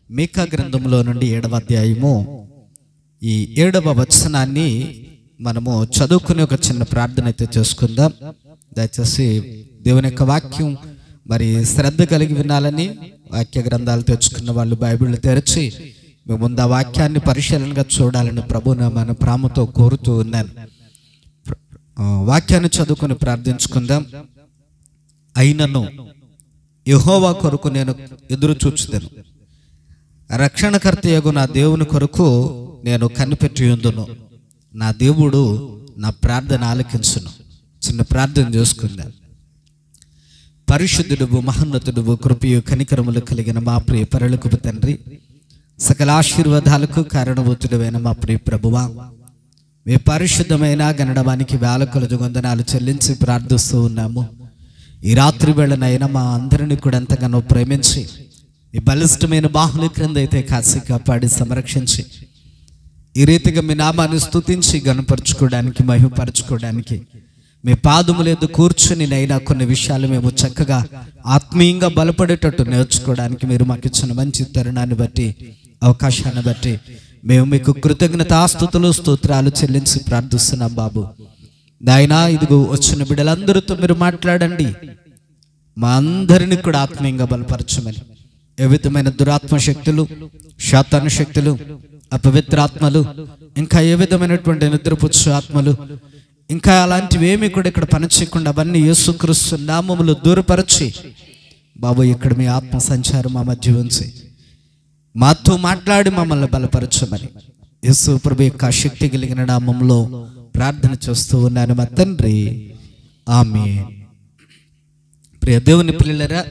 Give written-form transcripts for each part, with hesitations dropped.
మీకా గ్రంథంలో నుండి 7వ అధ్యాయము ఈ 7వ వచనాన్ని మనము చదువుకుని ఒక చిన్న ప్రార్థన అయితే చేసుకుందాం. దయచేసి దేవుని యొక్క వాక్యం మరి శ్రద్ధ కలిగి వినాలని వాక్య గ్రంథాలు తెచ్చుకున్న వాళ్ళు బైబిల్ తెరిచి మీ ముందు ఆ వాక్యాన్ని పరిశీలనగా చూడాలని ప్రభువుని మన ప్రేమతో కోరుతూ ఉన్నాను. వాక్యాన్ని చదువుకుని ప్రార్థించుకుందాం. అయినను యెహోవా కొరకు నేను ఎదురు చూచుదను, రక్షణకర్తయగు నా దేవుని కొరకు నేను కనిపెట్టి ఉందును. నా దేవుడు నా ప్రార్థన ఆలకించును. చిన్న ప్రార్థన చేసుకుందాం. పరిశుద్ధుడు మహోన్నతుడు కృపయు కనికరములు కలిగిన మా ప్రియ పరలోకపు తండ్రి, సకల ఆశీర్వాదాలకు కారణభూతుడైన మా ప్రియ ప్రభువా, మీ పరిశుద్ధమైన గణడానికి వేల కొలది వందనాలు చెల్లించి ప్రార్థిస్తూ ఉన్నాము. ఈ రాత్రి వేళనైనా మా అందరినీ కూడా ఎంతగానో ప్రేమించి ఈ బలిష్టమైన బాహుల క్రింద అయితే కాసి కాపాడి సంరక్షించి ఈ రీతిగా మీ నామాన్ని స్తుతించి గణపరచుకోవడానికి మహిమపరచుకోవడానికి మీ పాదములేదు కూర్చుని నైనా కొన్ని విషయాలు మేము చక్కగా ఆత్మీయంగా బలపడేటట్టు నేర్చుకోవడానికి మీరు మాకు ఇచ్చిన మంచి తరుణాన్ని బట్టి అవకాశాన్ని బట్టి మేము మీకు కృతజ్ఞతాస్తుతులు స్తోత్రాలు చెల్లించి ప్రార్థిస్తున్నాం. బాబు నాయనా, ఇదిగో వచ్చిన బిడ్డలందరితో మీరు మాట్లాడండి. మా అందరినీ కూడా ఆత్మీయంగా బలపరచమని, ఏ విధమైన దురాత్మ శక్తులు, శాతాను శక్తులు, అపవిత్రాత్మలు, ఇంకా ఏ విధమైనటువంటి నిద్రపుచ్చు ఆత్మలు, ఇంకా అలాంటివి ఏమి కూడా ఇక్కడ పనిచేయకుండా అవన్నీ యేసుక్రీస్తు నామములో దూరపరచి బాబు ఇక్కడ మీ ఆత్మ సంచారం మా మధ్య ఉంచి మాతో మాట్లాడి మమ్మల్ని బలపరచమని యేసు ప్రభు యొక్క శక్తి కలిగిన నామంలో ప్రార్థన చేస్తూ ఉన్నాను మా తండ్రి, ఆమేన్. ప్రియ దేవుని పిల్లలారా,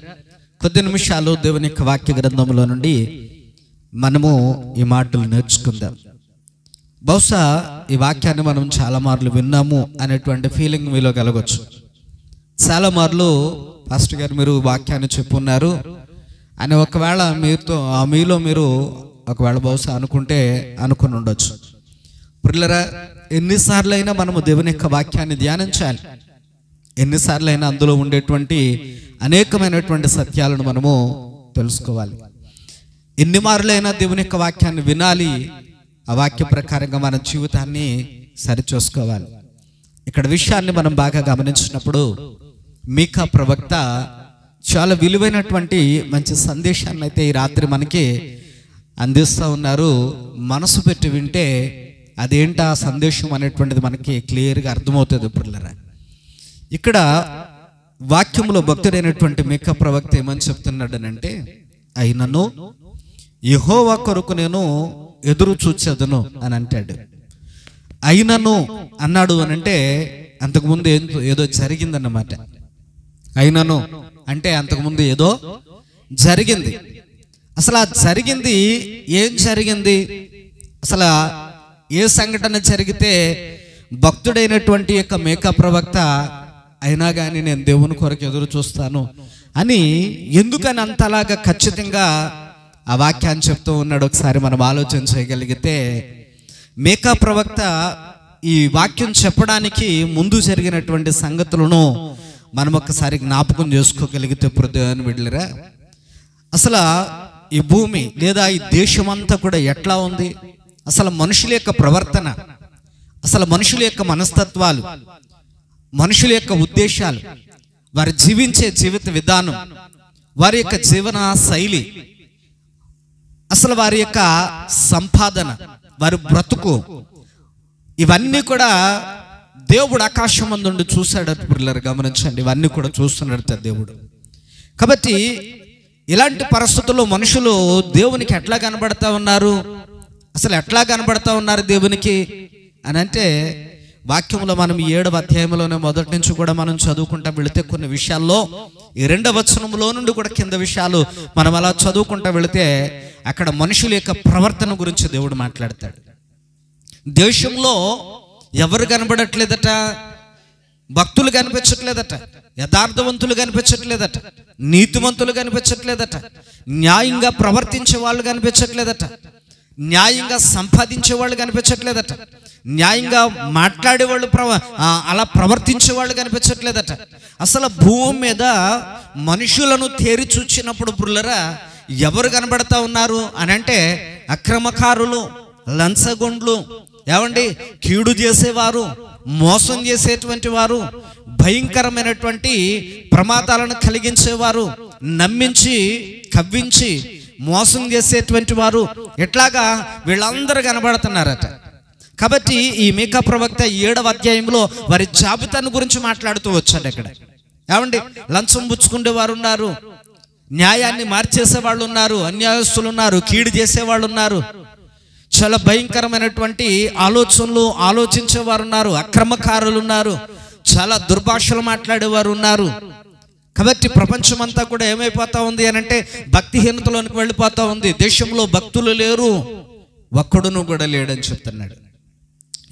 కొద్ది నిమిషాలు దేవుని యొక్క వాక్య గ్రంథంలో నుండి మనము ఈ మాటలు నేర్చుకుందాం. బహుశా ఈ వాక్యాన్ని మనం చాలా మార్లు విన్నాము అనేటువంటి ఫీలింగ్ మీలో కలగవచ్చు. చాలా మార్లు పాస్టర్ గారు మీరు వాక్యాన్ని చెప్పున్నారు అని ఒకవేళ మీలో మీరు ఒకవేళ బహుశా అనుకుని ఉండొచ్చు. పిల్లరా, ఎన్నిసార్లు అయినా మనము దేవుని యొక్క వాక్యాన్ని ధ్యానించాలి. ఎన్నిసార్లు అయినా అందులో ఉండేటువంటి అనేకమైనటువంటి సత్యాలను మనము తెలుసుకోవాలి. ఎన్ని మార్లైనా దేవుని యొక్క వాక్యాన్ని వినాలి. ఆ వాక్య ప్రకారంగా మన జీవితాన్ని సరిచూసుకోవాలి. ఇక్కడ విషయాన్ని మనం బాగా గమనించినప్పుడు మీకా ప్రవక్త చాలా విలువైనటువంటి మంచి సందేశాన్ని అయితే ఈ రాత్రి మనకి అందిస్తూ ఉన్నారు. మనసు పెట్టి వింటే అదేంటా సందేశం అనేటువంటిది మనకి క్లియర్గా అర్థమవుతుంది. పిల్లరా, ఇక్కడ వాక్యంలో భక్తుడైనటువంటి మీకా ప్రవక్త ఏమని చెప్తున్నాడనంటే, అయినను యెహోవా కొరకు నేను ఎదురు చూచెదను అని అంటాడు. అయినను అన్నాడు అని అంటే అంతకుముందు ఏదో జరిగిందన్నమాట. అయినను అంటే అంతకుముందు ఏదో జరిగింది. అసలు ఆ జరిగింది ఏం జరిగింది? అసలు ఏ సంఘటన జరిగితే భక్తుడైనటువంటి యొక్క మీకా ప్రవక్త అయినా కానీ నేను దేవుని కొరకు ఎదురు చూస్తాను అని ఎందుకని అంతలాగా ఖచ్చితంగా ఆ వాక్యాన్ని చెప్తూ ఉన్నాడు? ఒకసారి మనం ఆలోచన చేయగలిగితే, మీకా ప్రవక్త ఈ వాక్యం చెప్పడానికి ముందు జరిగినటువంటి సంగతులను మనం ఒకసారి జ్ఞాపకం చేసుకోగలిగితే ప్రదేశాన్ని విడలేరా, అసలు ఈ భూమి లేదా ఈ దేశమంతా కూడా ఎట్లా ఉంది, అసలు మనుషుల యొక్క ప్రవర్తన, అసలు మనుషుల యొక్క మనస్తత్వాలు, మనుషుల యొక్క ఉద్దేశాలు, వారు జీవించే జీవిత విధానం, వారి యొక్క జీవన శైలి, అసలు వారి యొక్క సంపాదన, వారి బ్రతుకు, ఇవన్నీ కూడా దేవుడు ఆకాశం అందుండి చూశాడు. పిల్లలు గమనించండి, ఇవన్నీ కూడా చూస్తున్నాడు దేవుడు. కాబట్టి ఇలాంటి పరిస్థితుల్లో మనుషులు దేవునికి ఎట్లా కనబడతా ఉన్నారు, అసలు ఎట్లా కనబడతా ఉన్నారు దేవునికి అని అంటే, వాక్యంలో మనం 7వ అధ్యాయంలోనే మొదటి నుంచి కూడా మనం చదువుకుంటా వెళితే కొన్ని విషయాల్లో ఈ 2వ వచనంలో నుండి కూడా కింద విషయాలు మనం అలా చదువుకుంటా వెళితే అక్కడ మనుషుల యొక్క ప్రవర్తన గురించి దేవుడు మాట్లాడతాడు. దేశంలో ఎవరు కనబడట్లేదట? భక్తులు కనిపించట్లేదట, యథార్థవంతులు కనిపించట్లేదట, నీతివంతులు కనిపించట్లేదట, న్యాయంగా ప్రవర్తించే వాళ్ళు కనిపించట్లేదట, న్యాయంగా సంపాదించే వాళ్ళు కనిపించట్లేదట, న్యాయంగా మాట్లాడేవాళ్ళు అలా ప్రవర్తించే వాళ్ళు కనిపించట్లేదట. అసలు భూమి మీద మనుషులను తేరి చూచినప్పుడు పుల్లరా ఎవరు కనబడతా ఉన్నారు అని అంటే అక్రమకారులు, లంచగొండ్లు, ఏమండి కీడు చేసేవారు, మోసం చేసేటువంటి వారు, భయంకరమైనటువంటి ప్రమాదాలను కలిగించేవారు, నమ్మించి కవ్వించి మోసం చేసేటువంటి వారు, ఇట్లాగా వీళ్ళందరూ కనబడుతున్నారట. కాబట్టి ఈ మీకా ప్రవక్త 7వ అధ్యాయంలో వారి జాబితాను గురించి మాట్లాడుతూ వచ్చాడు. ఇక్కడ ఏమండి లంచం పుచ్చుకునే వారు ఉన్నారు, న్యాయాన్ని మార్చేసే వాళ్ళు ఉన్నారు, అన్యాయస్తులు ఉన్నారు, కీడు చేసేవాళ్ళు ఉన్నారు, చాలా భయంకరమైనటువంటి ఆలోచనలు ఆలోచించేవారు ఉన్నారు, అక్రమకారులు ఉన్నారు, చాలా దుర్భాషలు మాట్లాడేవారు ఉన్నారు. కాబట్టి ప్రపంచమంతా కూడా ఏమైపోతా ఉంది అని అంటే భక్తిహీనతలోనికి వెళ్ళిపోతా ఉంది. దేశంలో భక్తులు లేరు, ఒక్కడును కూడా లేడని చెప్తున్నాడు.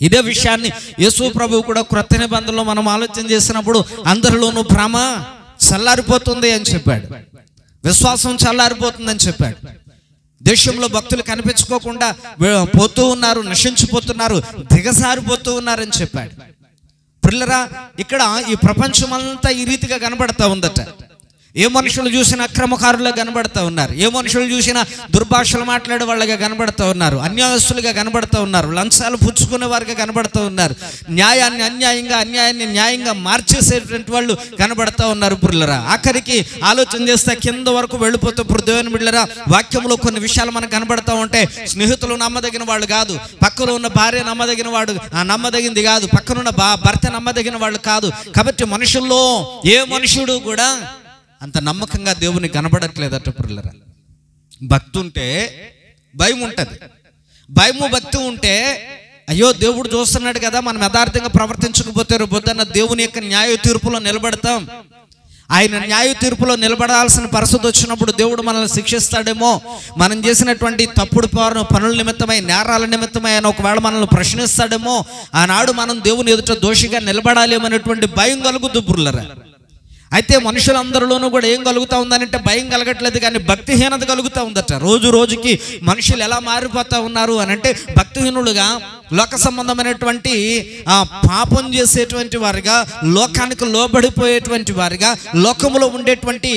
ఇదే విషయాన్ని యేసు ప్రభువు కూడా క్రొత్త నిబంధనలో మనం ఆలోచన చేసినప్పుడు అందరిలోనూ భ్రమ చల్లారిపోతుంది అని చెప్పాడు, విశ్వాసం చల్లారిపోతుందని చెప్పాడు. దేశంలో భక్తులు కనిపించుకోకుండా పోతూ ఉన్నారు, నశించిపోతున్నారు, దిగజారిపోతూ ఉన్నారని చెప్పాడు. పిల్లరా ఇక్కడ ఈ ప్రపంచమంతా ఈ రీతిగా కనబడతా ఉందట. ఏ మనుషులు చూసినా అక్రమకారులుగా కనబడతా ఉన్నారు, ఏ మనుషులు చూసినా దుర్భాషలు మాట్లాడే వాళ్ళగా కనబడతా ఉన్నారు, అన్యాయస్తులుగా కనబడతా ఉన్నారు, లంచాలు పుచ్చుకునే వారిగా కనబడతా ఉన్నారు, న్యాయాన్ని అన్యాయంగా, అన్యాయాన్ని న్యాయంగా మార్చేసేటువంటి వాళ్ళు కనబడతా ఉన్నారు. పుర్లరా ఆఖరికి ఆలోచన చేస్తే కింద వరకు వెళ్ళిపోతే దేవుని బిడ్డలారా వాక్యంలో కొన్ని విషయాలు మనకు కనబడతా ఉంటే స్నేహితులు నమ్మదగిన వాళ్ళు కాదు, పక్కలో ఉన్న భార్య నమ్మదగిన వాడు నమ్మదగింది కాదు, పక్కనున్న భర్త నమ్మదగిన వాళ్ళు కాదు. కాబట్టి మనుషుల్లో ఏ మనుషుడు కూడా అంత నమ్మకంగా దేవుని కనబడట్లేదట. పిల్లరా భక్తి ఉంటే భయం ఉంటుంది, భయము భక్తి ఉంటే అయ్యో దేవుడు చూస్తున్నాడు కదా, మనం యథార్థంగా ప్రవర్తించకపోతే పొద్దున్న దేవుని యొక్క న్యాయ తీర్పులో నిలబడతాం, ఆయన న్యాయ తీర్పులో నిలబడాల్సిన పరిస్థితి వచ్చినప్పుడు దేవుడు మనల్ని శిక్షిస్తాడేమో, మనం చేసినటువంటి తప్పుడు పనుల నిమిత్తమై, నేరాల నిమిత్తమై ఆయన ఒకవేళ మనల్ని ప్రశ్నిస్తాడేమో, ఆనాడు మనం దేవుని ఎదుట దోషిగా నిలబడాలేమనేటువంటి భయం కలుగుద్దు. పుర్లరా అయితే మనుషులందరిలోనూ కూడా ఏం కలుగుతూ ఉందనంటే భయం కలగట్లేదు, కానీ భక్తిహీనత కలుగుతూ ఉందట. రోజు రోజుకి మనుషులు ఎలా మారిపోతూ ఉన్నారు అని అంటే భక్తిహీనులుగా, లోక సంబంధమైనటువంటి పాపం చేసేటువంటి వారిగా, లోకానికి లోబడిపోయేటువంటి వారిగా, లోకములో ఉండేటువంటి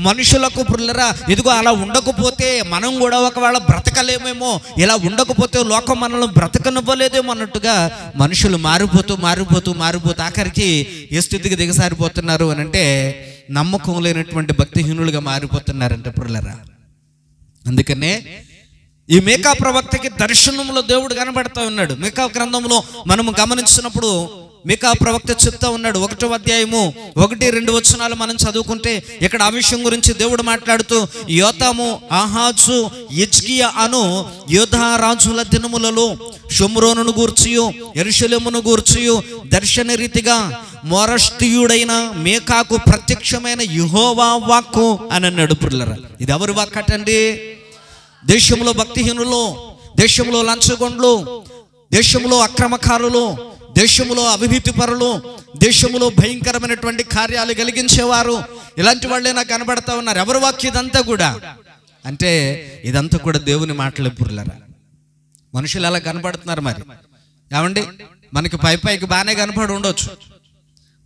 మనుషులకు పుల్లరా ఇదిగో అలా ఉండకపోతే మనం కూడా ఒకవేళ బ్రతకలేమేమో, ఇలా ఉండకపోతే లోకం మనల్ని బ్రతకనివ్వలేదేమో అన్నట్టుగా మనుషులు మారిపోతూ మారిపోతూ మారిపోతూ ఆఖరికి ఏ స్థితికి దిగసారిపోతున్నారు అని అంటే నమ్మకం లేనటువంటి భక్తిహీనులుగా మారిపోతున్నారంటే పుల్లరా. అందుకనే ఈ మీకా ప్రవక్తకి దర్శనంలో దేవుడు కనబడతా ఉన్నాడు. మీకా గ్రంథంలో మనము గమనించినప్పుడు మీకా ప్రవక్త చెప్తా ఉన్నాడు. 1వ అధ్యాయము 1-2 వచనాలు మనం చదువుకుంటే ఇక్కడ ఆ విషయం గురించి దేవుడు మాట్లాడుతూ, యోతాము, ఆహాజు, హిజ్కియా అను యోధా రాజుల దినములలో షోమ్రోనును గూర్చియు యెరూషలేమును గూర్చియు దర్శన రీతిగా మోరష్తీయుడైన మీకాకు ప్రత్యక్షమైన యెహోవా వాక్కు అని అన్నాడు. పుల్లరా ఇది ఎవరి వాక్కటండి? దేశంలో భక్తిహీనులు, దేశంలో లంచగొండ్లు, దేశంలో అక్రమకారులు, దేశంలో అవినీతి పరులు, దేశంలో భయంకరమైనటువంటి కార్యాలు కలిగించేవారు, ఇలాంటి వాళ్ళే నాకు కనబడతా ఉన్నారు. ఎవరి వాక్యం ఇదంతా కూడా అంటే ఇదంతా కూడా దేవుని మాటలు. పుర్లరా మనుషులు ఎలా కనబడుతున్నారు మరి? ఏమండి మనకి పైకి బాగానే కనపడి ఉండొచ్చు,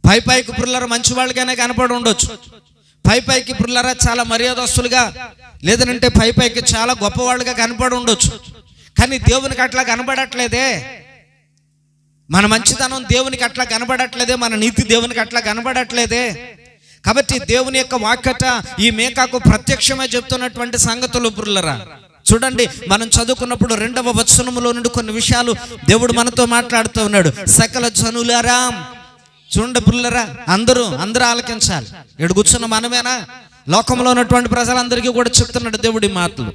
పైకి పుర్లరా మంచి వాళ్ళగానే కనపడి ఉండొచ్చు, పైకి పుర్లరా చాలా మర్యాదస్తులుగా, లేదనంటే పైకి చాలా గొప్పవాళ్ళుగా కనపడి ఉండొచ్చు, కానీ దేవునికి అట్లా కనబడట్లేదే. మన మంచితనం దేవునికి అట్లా కనబడట్లేదే, మన నీతి దేవునికి అట్లా కనబడట్లేదే. కాబట్టి దేవుని యొక్క వాక్యత ఈ మీకాకు ప్రత్యక్షమే చెప్తున్నటువంటి సంగతులు. పుర్లరా చూడండి, మనం చదువుకున్నప్పుడు 2వ వచనములో నుండి కొన్ని విషయాలు దేవుడు మనతో మాట్లాడుతూ ఉన్నాడు. సకల జనులారా, చూడండి పుల్లరా, అందరూ ఆలకించాలి. ఇక్కడ కూర్చున్న మనమేనా? లోకంలో ఉన్నటువంటి ప్రజలందరికీ కూడా చెప్తున్నాడు దేవుడి మాటలు.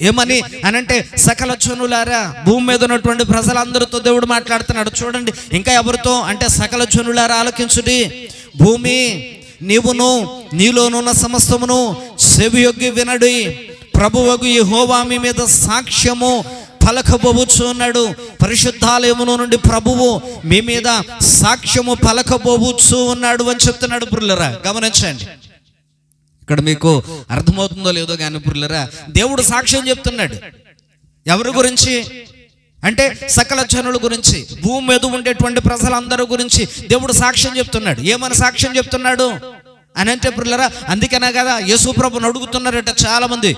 ఏమని అనంటే సకల జనులారా, భూమి మీద ఉన్నటువంటి ప్రజలందరితో దేవుడు మాట్లాడుతున్నాడు. చూడండి ఇంకా ఎవరితో అంటే సకల జనులారా ఆలకించుడి, భూమి నీవును నీలోనున్న సమస్తమును చెవియొగ్గి వినడి, ప్రభువగు యెహోవా మీ మీద సాక్ష్యము పలకబోవచ్చు అన్నాడు. పరిశుద్ధాలయములో నుండి ప్రభువు మీ మీద సాక్ష్యము పలకబోవచ్చు ఉన్నాడు అని చెప్తున్నాడు. పుర్లరా గమనించండి, ఇక్కడ మీకు అర్థమవుతుందో లేదో కానీ పుర్లరా దేవుడు సాక్ష్యం చెప్తున్నాడు. ఎవరి గురించి అంటే సకల జనుల గురించి, భూమి మీద ఉండేటువంటి ప్రజలందరూ గురించి దేవుడు సాక్ష్యం చెప్తున్నాడు. ఏమని సాక్ష్యం చెప్తున్నాడు అని అంటే ప్రియులారా, అందుకనే కదా యేసు ప్రభుని అడుగుతున్నారట చాలా మంది,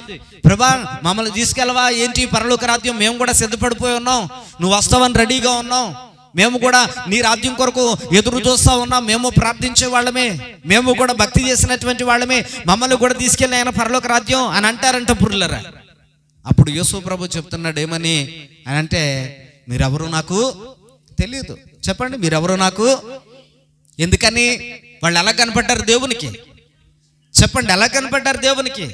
ప్రభా మమ్మల్ని తీసుకెళ్ళవా ఏంటి పరలోక రాజ్యం, మేము కూడా సిద్ధపడిపోయి ఉన్నాం, నువ్వు వస్తావని రెడీగా ఉన్నాం, మేము కూడా నీ రాజ్యం కొరకు ఎదురు చూస్తూ ఉన్నాం, మేము ప్రార్థించే వాళ్ళమే, మేము కూడా భక్తి చేసినటువంటి వాళ్ళమే, మమ్మల్ని కూడా తీసుకెళ్ళి ఆయన పరలోక రాజ్యం అని అంటారంట ప్రియులారా. అప్పుడు యేసు ప్రభు చెప్తున్నాడు ఏమని అని అంటే, మీరెవరు నాకు తెలియదు. చెప్పండి, మీరెవరు నాకు, ఎందుకని వాళ్ళు ఎలా కనపడ్డారు దేవునికి, చెప్పండి ఎలా కనపడ్డారు దేవునికి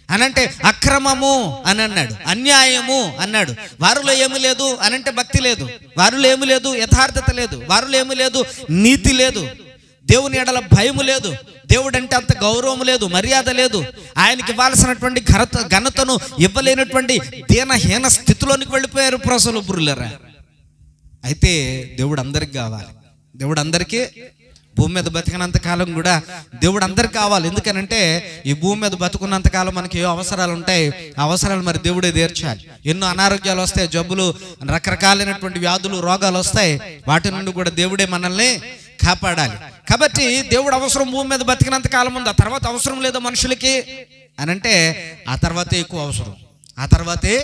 అని అంటే, అక్రమము అని అన్నాడు, అన్యాయము అన్నాడు, వారిలో ఏమి లేదు అని అంటే భక్తి లేదు, వారిలో ఏమి లేదు యథార్థత లేదు, వారిలో ఏమి లేదు నీతి లేదు, దేవుని ఎడల భయము లేదు, దేవుడు అంటే అంత గౌరవం లేదు, మర్యాద లేదు, ఆయనకి ఇవ్వాల్సినటువంటి ఘనతను ఇవ్వలేనటువంటి దీనహీన స్థితిలోనికి వెళ్ళిపోయారు ప్రజలు ప్రియులారా. అయితే దేవుడు అందరికి కావాలి, దేవుడు అందరికీ భూమి మీద బతికినంత కాలం కూడా దేవుడు అందరికి కావాలి. ఎందుకనంటే ఈ భూమి మీద బతుకున్నంత కాలం మనకి ఏ అవసరాలు ఉంటాయి, ఆ అవసరాలు మరి దేవుడే తీర్చాలి. ఎన్నో అనారోగ్యాలు వస్తాయి, జబ్బులు, రకరకాలైనటువంటి వ్యాధులు, రోగాలు వస్తాయి, వాటి నుండి కూడా దేవుడే మనల్ని కాపాడాలి. కాబట్టి దేవుడు అవసరం భూమి మీద బతికినంత కాలం ఉంది, ఆ తర్వాత అవసరం లేదు మనుషులకి అని అంటే, ఆ తర్వాతే ఎక్కువ అవసరం, ఆ తర్వాతే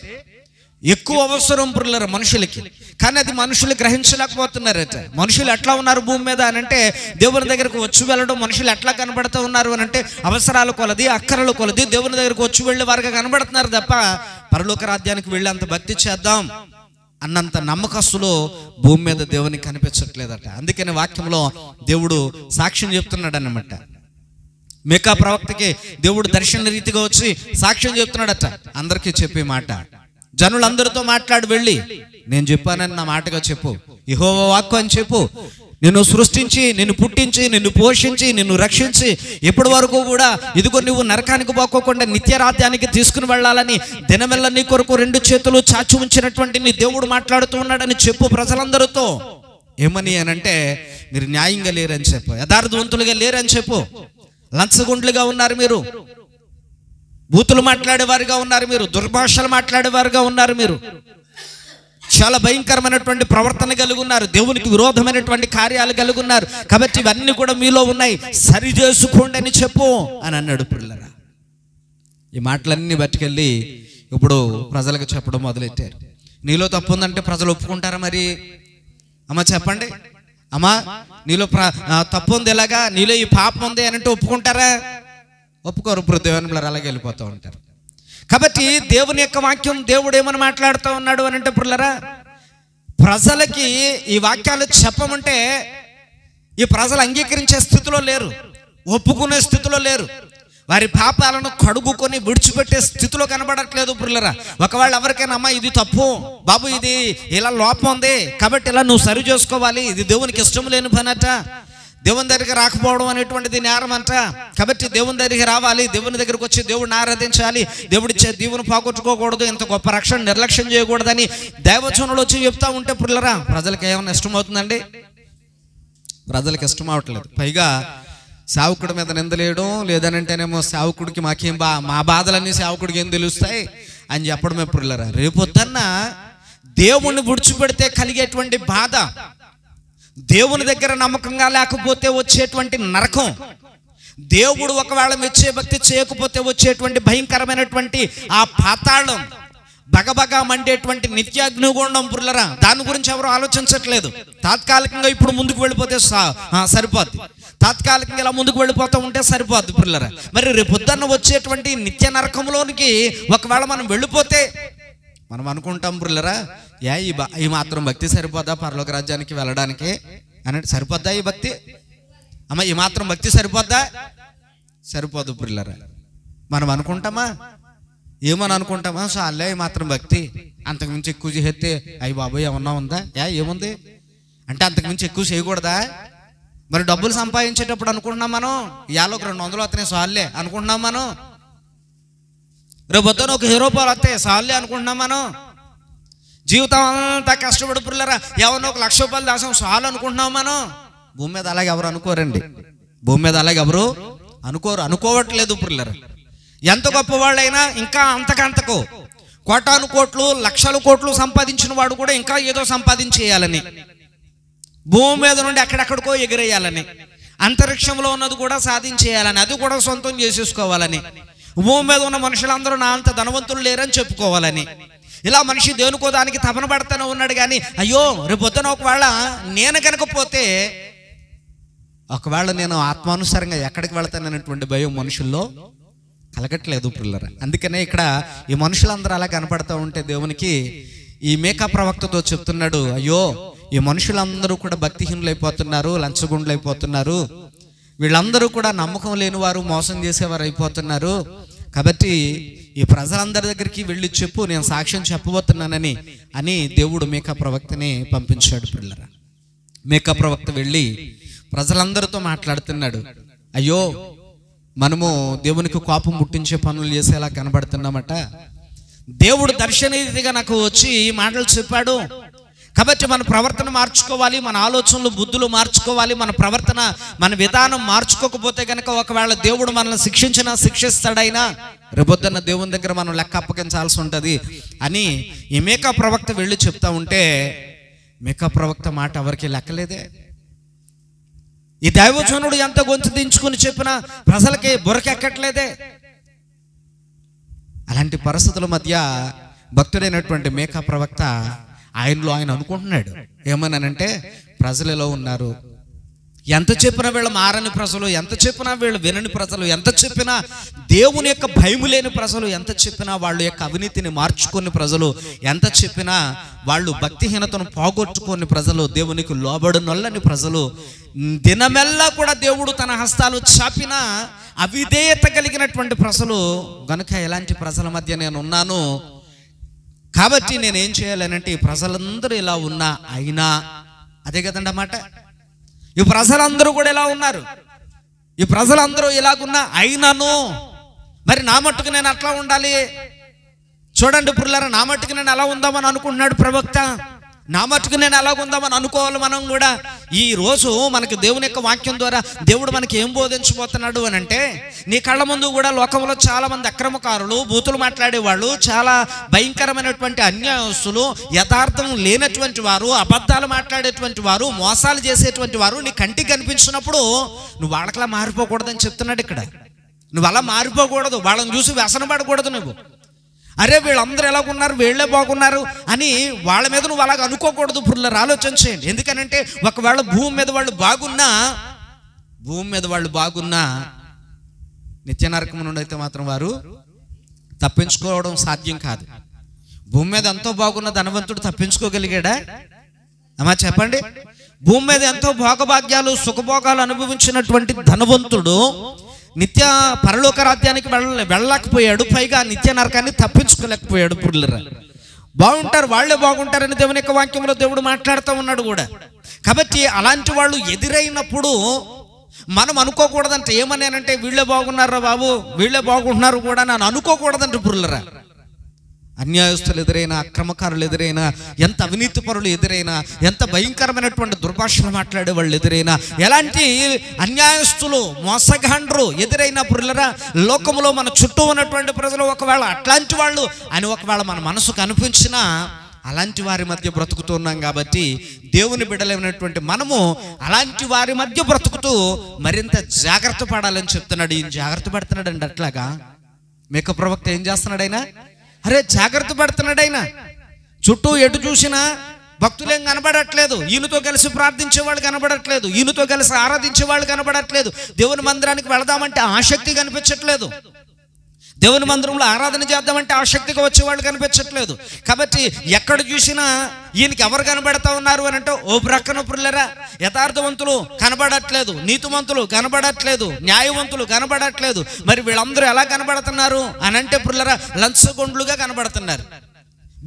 ఎక్కువ అవసరం ప్రియులారా మనుషులకి. కానీ అది మనుషులు గ్రహించలేకపోతున్నారట. మనుషులు ఎట్లా ఉన్నారు భూమి మీద అని అంటే, దేవుని దగ్గరకు వచ్చి వెళ్ళడం మనుషులు ఎట్లా కనబడుతూ ఉన్నారు అని అంటే, అవసరాల కొలది, అక్కరల కొలది దేవుని దగ్గరకు వచ్చి వెళ్ళే వారుగా కనబడుతున్నారు తప్ప, పరలోక రాజ్యానికి వెళ్ళి అంత భక్తి చేద్దాం అన్నంత నమ్మకస్తులు భూమి మీద దేవునికి కనిపించట్లేదట. అందుకని వాక్యంలో దేవుడు సాక్ష్యం చెప్తున్నాడు అన్నమాట. మీకా ప్రవక్తకి దేవుడు దర్శన రీతిగా వచ్చి సాక్ష్యం చెప్తున్నాడట. అందరికీ చెప్పే మాట, జనులందరితో మాట్లాడి వెళ్ళి నేను చెప్పానని నా మాటగా చెప్పు, యెహోవా వాక్కు అని చెప్పు, నిన్ను సృష్టించి, నిన్ను పుట్టించి, నిన్ను పోషించి, నిన్ను రక్షించి, ఇప్పటి వరకు కూడా ఇదిగో నువ్వు నరకానికి పోకోకుండా నిత్య రాజ్యానికి తీసుకుని వెళ్ళాలని దినమెల్ల నీ కొరకు 2 చేతులు చాచి ఉంచినటువంటి నీ దేవుడు మాట్లాడుతూ ఉన్నాడని చెప్పు ప్రజలందరితో. ఏమని అనంటే, మీరు న్యాయంగా లేరని చెప్పు, యథార్థవంతులుగా లేరని చెప్పు, లంచగొండ్లుగా ఉన్నారు మీరు, బూతులు మాట్లాడేవారుగా ఉన్నారు మీరు, దుర్భాషలు మాట్లాడేవారుగా ఉన్నారు మీరు, చాలా భయంకరమైనటువంటి ప్రవర్తన కలిగి ఉన్నారు, దేవునికి విరోధమైనటువంటి కార్యాలు కలిగి ఉన్నారు, కాబట్టి ఇవన్నీ కూడా మీలో ఉన్నాయి, సరి చేసుకోండి అని చెప్పు అని అన్నాడు పిల్లరా. ఈ మాటలన్నీ బట్టుకెళ్ళి ఇప్పుడు ప్రజలకు చెప్పడం మొదలెట్టారు. నీలో తప్పు ఉందంటే ప్రజలు ఒప్పుకుంటారా మరి? అమ్మ చెప్పండి, అమ్మా నీలో తప్పు ఉంది, ఎలాగా నీలో ఈ పాపం ఉంది అని అంటే ఒప్పుకుంటారా? ఒప్పుకోరు. ఇప్పుడు దేవుని పిల్లలు అలాగే వెళ్ళిపోతూ ఉంటారు. కాబట్టి దేవుని యొక్క వాక్యం దేవుడు ఏమని మాట్లాడుతూ ఉన్నాడు అని అంటే పిల్లరా, ప్రజలకి ఈ వాక్యాలు చెప్పమంటే ఈ ప్రజలు అంగీకరించే స్థితిలో లేరు, ఒప్పుకునే స్థితిలో లేరు, వారి పాపాలను కడుగుకొని విడిచిపెట్టే స్థితిలో కనబడట్లేదు పిల్లరా. ఒకవేళ ఎవరికైనా అమ్మ ఇది తప్పు బాబు, ఇది ఇలా లోపం ఉంది కాబట్టి ఇలా నువ్వు సరి చేసుకోవాలి, ఇది దేవునికి ఇష్టం లేని పని అట, దేవుని దగ్గరికి రాకపోవడం అనేటువంటిది నేరం అంట, కాబట్టి దేవుని దగ్గరికి రావాలి, దేవుని దగ్గరకు వచ్చి దేవుడిని ఆరాధించాలి, దేవుడిచ్చే దీవుని పోగొట్టుకోకూడదు, ఇంత గొప్ప రక్షణ నిర్లక్ష్యం చేయకూడదని దైవజనులు వచ్చి చెప్తా ఉంటే పిల్లరా, ప్రజలకు ఏమైనా ఇష్టమవుతుందండి? ప్రజలకు ఇష్టం అవట్లేదు. పైగా సేవకుడి మీద నిందలేయడం, లేదనంటేనేమో సేవకుడికి మాకేం మా బాధలన్నీ సేవకుడికి ఏం తెలుస్తాయి అని చెప్పడమే పిల్లరా. రేపొద్దన్న దేవుణ్ణి విడిచిపెడితే కలిగేటువంటి బాధ, దేవుని దగ్గర నమ్మకంగా లేకపోతే వచ్చేటువంటి నరకం, దేవుడు ఒకవేళ మెచ్చే భక్తి చేయకపోతే వచ్చేటువంటి భయంకరమైనటువంటి ఆ పాతాళం, బగబగా మండేటువంటి నిత్యాగ్నిగుండం పుర్లరా, దాని గురించి ఎవరు ఆలోచించట్లేదు. తాత్కాలికంగా ఇప్పుడు ముందుకు వెళ్ళిపోతే సరిపోద్ది, తాత్కాలికంగా ఇలా ముందుకు వెళ్ళిపోతూ ఉంటే సరిపోద్ది పుర్లరా. మరి రేపు పొద్దున్న వచ్చేటువంటి నిత్య నరకంలోనికి ఒకవేళ మనం వెళ్ళిపోతే మనం అనుకుంటాం పుర్లరా, ఈ మాత్రం భక్తి సరిపోద్దా పరలోక రాజ్యానికి వెళ్ళడానికి అని? సరిపోద్దా ఈ భక్తి? అమ్మ ఈ మాత్రం భక్తి సరిపోద్దా? సరిపోదు పుర్లరా. మనం అనుకుంటామా? ఏమని అనుకుంటామా? చాలే ఈ మాత్రం భక్తి, అంతకుమించి ఎక్కువ చేస్తే అయ్యి బాబోయ్ ఏమన్నా ఉందా? ఏముంది అంటే అంతకుమించి ఎక్కువ చేయకూడదా? మరి డబ్బులు సంపాదించేటప్పుడు అనుకుంటున్నాం మనం, ఇవాళ ఒక 200 వస్తున్నాయి చాలే అనుకుంటున్నాం మనం, రేపు పొద్దున ఒక రూపాయలు వస్తాయి చాలే అనుకుంటున్నాం మనం, జీవితం అంతా కష్టపడి పుల్లరా ఎవరినో ఒక 1,00,000 రూపాయలు దాసం చాలు అనుకుంటున్నాం మనం. భూమి మీద అలాగే ఎవరు అనుకోరండి, భూమి మీద అలాగే ఎవరు అనుకోవట్లేదు పుల్లరా. ఎంత గొప్ప వాళ్ళైనా ఇంకా అంతకంతకు కోటాను కోట్లు లక్షల కోట్లు సంపాదించిన వాడు కూడా ఇంకా ఏదో సంపాదించేయాలని, భూమి మీద నుండి ఎక్కడెక్కడికో ఎగిరేయాలని, అంతరిక్షంలో ఉన్నది కూడా సాధించేయాలని, అది కూడా సొంతం చేసేసుకోవాలని, భూమి మీద ఉన్న మనుషులందరూ నా అంత ధనవంతులు లేరని చెప్పుకోవాలని, ఇలా మనిషి దేనికో దానికి తపన పడుతూనే ఉన్నాడు. కానీ అయ్యో రేపు పొద్దున ఒకవేళ నేను కనుక పోతే, ఒకవేళ నేను ఆత్మానుసారంగా ఎక్కడికి వెళ్తాననేటువంటి భయం మనుషుల్లో కలగట్లేదు పిల్లరా. అందుకనే ఇక్కడ ఈ మనుషులందరూ అలా కనపడతా ఉంటే దేవునికి ఈ మేకా ప్రవక్తతో చెప్తున్నాడు, అయ్యో ఈ మనుషులందరూ కూడా భక్తిహీనులైపోతున్నారు, లంచగొండ్లైపోతున్నారు, వీళ్ళందరూ కూడా నమ్మకం లేని వారు, మోసం చేసేవారు అయిపోతున్నారు. కాబట్టి ఈ ప్రజలందరి దగ్గరికి వెళ్ళి చెప్పు, నేను సాక్ష్యం చెప్పబోతున్నానని అని దేవుడు మేకా ప్రవక్తని పంపించాడు పిల్లరా. మేకా ప్రవక్త వెళ్ళి ప్రజలందరితో మాట్లాడుతున్నాడు. అయ్యో మనము దేవునికి కోపం పుట్టించే పనులు చేసేలా కనబడుతున్నామట. దేవుడు దర్శనరీతిగా నాకు వచ్చి ఈ మాటలు చెప్పాడు. కాబట్టి మన ప్రవర్తన మార్చుకోవాలి, మన ఆలోచనలు బుద్ధులు మార్చుకోవాలి, మన ప్రవర్తన మన విధానం మార్చుకోకపోతే కనుక ఒకవేళ దేవుడు మనల్ని శిక్షిస్తాడైనా రేపొద్దున్న దేవుని దగ్గర మనం లెక్క అప్పగించాల్సి ఉంటుంది అని ఈ మేకా ప్రవక్త వెళ్ళి చెప్తా ఉంటే, మేకా ప్రవక్త మాట ఎవరికి లెక్కలేదే. ఈ దైవజనుడు ఎంత గొంతు దించుకుని చెప్పినా ప్రజలకి బురకెక్కట్లేదే. అలాంటి పరిస్థితుల మధ్య భక్తుడైనటువంటి మేకా ప్రవక్త ఆయనలో ఆయన అనుకుంటున్నాడు, ఏమన్నానంటే ప్రజలలో ఉన్నారు, ఎంత చెప్పినా వీళ్ళు మారని ప్రజలు, ఎంత చెప్పినా వీళ్ళు వినని ప్రజలు, ఎంత చెప్పినా దేవుని యొక్క భయము లేని ప్రజలు, ఎంత చెప్పినా వాళ్ళ యొక్క అవినీతిని మార్చుకుని ప్రజలు, ఎంత చెప్పినా వాళ్ళు భక్తిహీనతను పోగొట్టుకుని ప్రజలు, దేవునికి లోబడినొల్లని ప్రజలు, దినమెల్లా కూడా దేవుడు తన హస్తాలు చాపినా అవిధేయత కలిగినటువంటి ప్రజలు. గనుక ఎలాంటి ప్రజల మధ్య నేను ఉన్నాను, కాబట్టి నేనేం చేయాలనంటే ఈ ప్రజలందరూ ఇలా ఉన్నా అయినా, అదే కదండి అన్నమాట, ఈ ప్రజలందరూ కూడా ఎలా ఉన్నారు, ఈ ప్రజలందరూ ఇలాగున్నా అయినాను మరి నా మట్టుకు నేను అట్లా ఉండాలి. చూడండి పుల్లారా, నా మట్టుకు నేను ఎలా ఉందామని అనుకుంటున్నాడు ప్రవక్త, నా మట్టుకు నేను ఎలా ఉందామని అనుకోవాలి మనం కూడా. ఈ రోజు మనకి దేవుని యొక్క వాక్యం ద్వారా దేవుడు మనకి ఏం బోధించబోతున్నాడు అని అంటే, నీ కళ్ళ ముందు కూడా లోకంలో చాలా మంది అక్రమకారులు, బూతులు మాట్లాడేవాళ్ళు, చాలా భయంకరమైనటువంటి అన్యాయస్తులు, యథార్థం లేనటువంటి వారు, అబద్ధాలు మాట్లాడేటువంటి వారు, మోసాలు చేసేటువంటి వారు నీ కంటికి కనిపించినప్పుడు నువ్వు వాళ్ళకలా మారిపోకూడదని చెప్తున్నాడు ఇక్కడ. నువ్వు అలా మారిపోకూడదు, వాళ్ళని చూసి వ్యసనపడకూడదు. నువ్వు అరే వీళ్ళందరూ ఎలాగున్నారు, వీళ్ళే బాగున్నారు అని వాళ్ళ మీద నువ్వు అలాగ అనుకోకూడదు. పుల్లర్ ఆలోచన చేయండి. ఎందుకనంటే ఒకవేళ భూమి మీద వాళ్ళు బాగున్నా నిత్య నరకం నుండి అయితే మాత్రం వారు తప్పించుకోవడం సాధ్యం కాదు. భూమి మీద ఎంతో బాగున్న ధనవంతుడు తప్పించుకోగలిగాడా అమ్మా చెప్పండి? భూమి మీద ఎంతో భోగభాగ్యాలు సుఖభోగాలు అనుభవించినటువంటి ధనవంతుడు నిత్య పరలోక రాజ్యానికి వెళ్ళలేకపోయాడు, పైగా నిత్య నరకాన్ని తప్పించుకోలేకపోయాడు. పుల్లరా బాగుంటారు, వాళ్ళే బాగుంటారని దేవుని యొక్క వాక్యంలో దేవుడు మాట్లాడుతూ ఉన్నాడు కూడా. కాబట్టి అలాంటి వాళ్ళు ఎదురైనప్పుడు మనం అనుకోకూడదంటే, ఏమన్నానంటే వీళ్ళే బాగున్నారా బాబు, వీళ్ళే బాగుంటున్నారు కూడా నన్ను అనుకోకూడదంటే పుల్లరా. అన్యాయస్తులు ఎదురైనా, అక్రమకారులు ఎదురైనా, ఎంత అవినీతి పరులు ఎదురైనా, ఎంత భయంకరమైనటువంటి దుర్భాషలు మాట్లాడే వాళ్ళు ఎదురైనా, ఎలాంటి అన్యాయస్తులు మోసగాండ్రు ఎదురైనా పుల్లరా, లోకంలో మన చుట్టూ ఉన్నటువంటి ప్రజలు ఒకవేళ అట్లాంటి వాళ్ళు అని ఒకవేళ మన మనసుకు అనిపించినా, అలాంటి వారి మధ్య బ్రతుకుతున్నాం కాబట్టి దేవుని బిడ్డలైనటువంటి మనము అలాంటి వారి మధ్య బ్రతుకుతూ మరింత జాగ్రత్త పడాలని చెప్తున్నాడు. ఈయన జాగ్రత్త పడుతున్నాడు అండి. అట్లాగా మేకా ప్రవక్త ఏం చేస్తున్నాడు ఆయన? అరే జాగ్రత్త పడుతున్నాడు ఆయన. చుట్టూ ఎటు చూసినా భక్తులేం కనబడట్లేదు, ఈయనతో కలిసి ప్రార్థించే వాళ్ళు కనబడట్లేదు, ఈయనతో కలిసి ఆరాధించే వాళ్ళు కనబడట్లేదు, దేవుని మందిరానికి వెళదామంటే ఆసక్తి కనిపించట్లేదు, దేవుని మందిరంలో ఆరాధన చేద్దామంటే ఆసక్తిగా వచ్చేవాళ్ళు కనిపించట్లేదు. కాబట్టి ఎక్కడ చూసినా ఈయనకి ఎవరు కనబడతా ఉన్నారు అని అంటే, ఓ ప్రక్కన పుల్లరా యథార్థవంతులు కనబడట్లేదు, నీతిమంతులు కనబడట్లేదు, న్యాయవంతులు కనబడట్లేదు. మరి వీళ్ళందరూ ఎలా కనబడుతున్నారు అని అంటే పుల్లరా, లంచగొండ్లుగా కనబడుతున్నారు,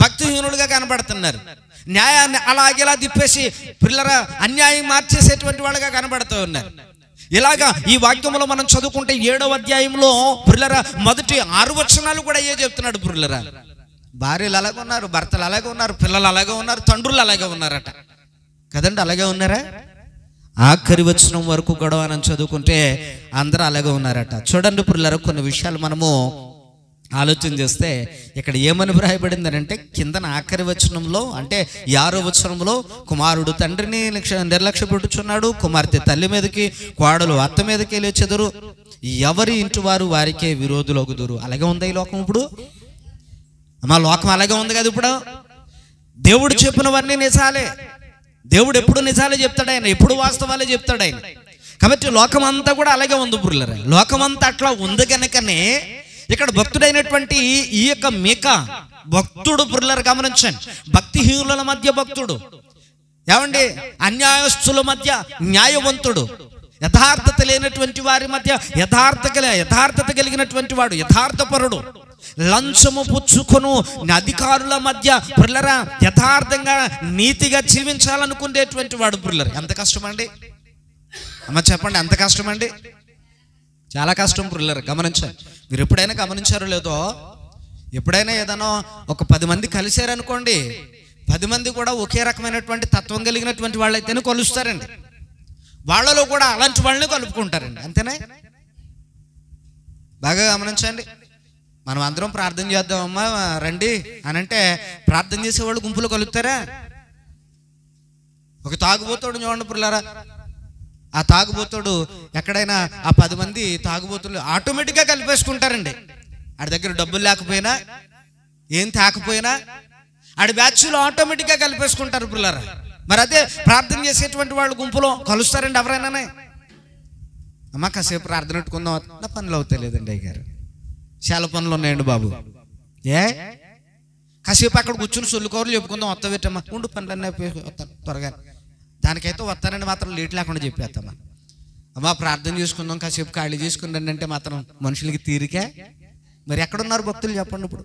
భక్తిహీనులుగా కనబడుతున్నారు, న్యాయాన్ని అలాగేలా తిప్పేసి పిల్లరా అన్యాయం మార్చేసేటువంటి వాళ్ళగా కనబడుతూ ఉన్నారు. ఇలాగా ఈ వాక్యంలో మనం చదువుకుంటే 7వ అధ్యాయంలో పుల్లరా మొదటి 6 వచనాలు కూడా ఏ చెప్తున్నాడు పుల్లరా, భార్యలు అలాగే ఉన్నారు, భర్తలు అలాగే ఉన్నారు, పిల్లలు అలాగే ఉన్నారు, తండ్రులు అలాగే ఉన్నారట కదండి. అలాగే ఉన్నారా? ఆఖరి వచనం వరకు గొడవ అని చదువుకుంటే అందరూ అలాగే ఉన్నారట. చూడండి పుల్లరా, కొన్ని విషయాలు మనము ఆలోచన చేస్తే ఇక్కడ ఏమని వ్రాయబడింది అంటే కిందన ఆఖరి వచనంలో అంటే 6వ వచనంలో కుమారుడు తండ్రిని నిర్లక్ష్య పెట్టుచున్నాడు, కుమార్తె తల్లి మీదకి, కోడలు అత్త మీదకి లేచెదరు, ఎవరి ఇంటి వారు వారికే విరోధులగుదురు. అలాగే ఉందా ఈ లోకం ఇప్పుడు? మా లోకం అలాగే ఉంది కదా ఇప్పుడు. దేవుడు చెప్పినవన్నీ నిజాలే. దేవుడు ఎప్పుడు నిజాలే చెప్తాడు, ఆయన ఎప్పుడు వాస్తవాలే చెప్తాడు ఆయన. కాబట్టి లోకం అంతా కూడా అలాగే ఉంది పురులరా. లోకం అంతా అట్లా ఉంది కనుకనే ఇక్కడ భక్తుడైనటువంటి ఈ యొక్క మీకా భక్తుడు పురులరు గమనించండి. భక్తిహీనుల మధ్య భక్తుడు, ఏమండి అన్యాయస్తుల మధ్య న్యాయవంతుడు, యథార్థత లేనటువంటి వారి మధ్య యథార్థత కలిగినటువంటి వాడు యథార్థపరుడు, లంచము పుచ్చుకొను అధికారుల మధ్య పురులరా యథార్థంగా నీతిగా జీవించాలనుకునేటువంటి వాడు పురులరు. ఎంత కష్టమండి అమ్మ చెప్పండి, ఎంత కష్టమండి? చాలా కష్టం పురులరు. గమనించండి. మీరు ఎప్పుడైనా గమనించారో లేదో, ఎప్పుడైనా ఏదైనా ఒక 10 మంది కలిశారనుకోండి, 10 మంది కూడా ఒకే రకమైనటువంటి తత్వం కలిగినటువంటి వాళ్ళు అయితేనే కలుస్తారండి. వాళ్ళలో కూడా అలాంటి వాళ్ళని కలుపుకుంటారండి. అంతేనా? బాగా గమనించండి. మనం అందరం ప్రార్థన చేద్దామమ్మా రండి అని అంటే ప్రార్థన చేసేవాళ్ళు గుంపులో కలుపుతారా? ఒక తాగుబోతాడు చూడండి పురులారా, ఆ తాగుబోతుడు ఎక్కడైనా ఆ 10 మంది తాగుబోతులు ఆటోమేటిక్గా కలిపేసుకుంటారండి. ఆడి దగ్గర డబ్బులు లేకపోయినా ఏం తాకపోయినా ఆడి బ్యాచ్లో ఆటోమేటిక్గా కలిపేసుకుంటారు పిల్లరా. మరి అదే ప్రార్థన చేసేటువంటి వాళ్ళు గుంపులో కలుస్తారండి ఎవరైనా? అమ్మ కాసేపు ప్రార్థన పెట్టుకుందాం, నా పనులు అవుతాయి లేదండి అయ్యారు, చాలా పనులు ఉన్నాయండి బాబు, కాసేపు అక్కడ కూర్చుని సొల్లుకోరు చెప్పుకుందాం, వస్తావేటమ్మా, ఉండు పనులన్నీ వస్తాను త్వరగా, దానికైతే వస్తానండి మాత్రం లేట్ లేకుండా చెప్పేస్తామా. అమ్మా ప్రార్థన చేసుకుందాం, కాసేపు ఖాళీ చేసుకుందండి అంటే మాత్రం మనుషులకి తీరికే. మరి ఎక్కడున్నారు భక్తులు చెప్పండి? ఇప్పుడు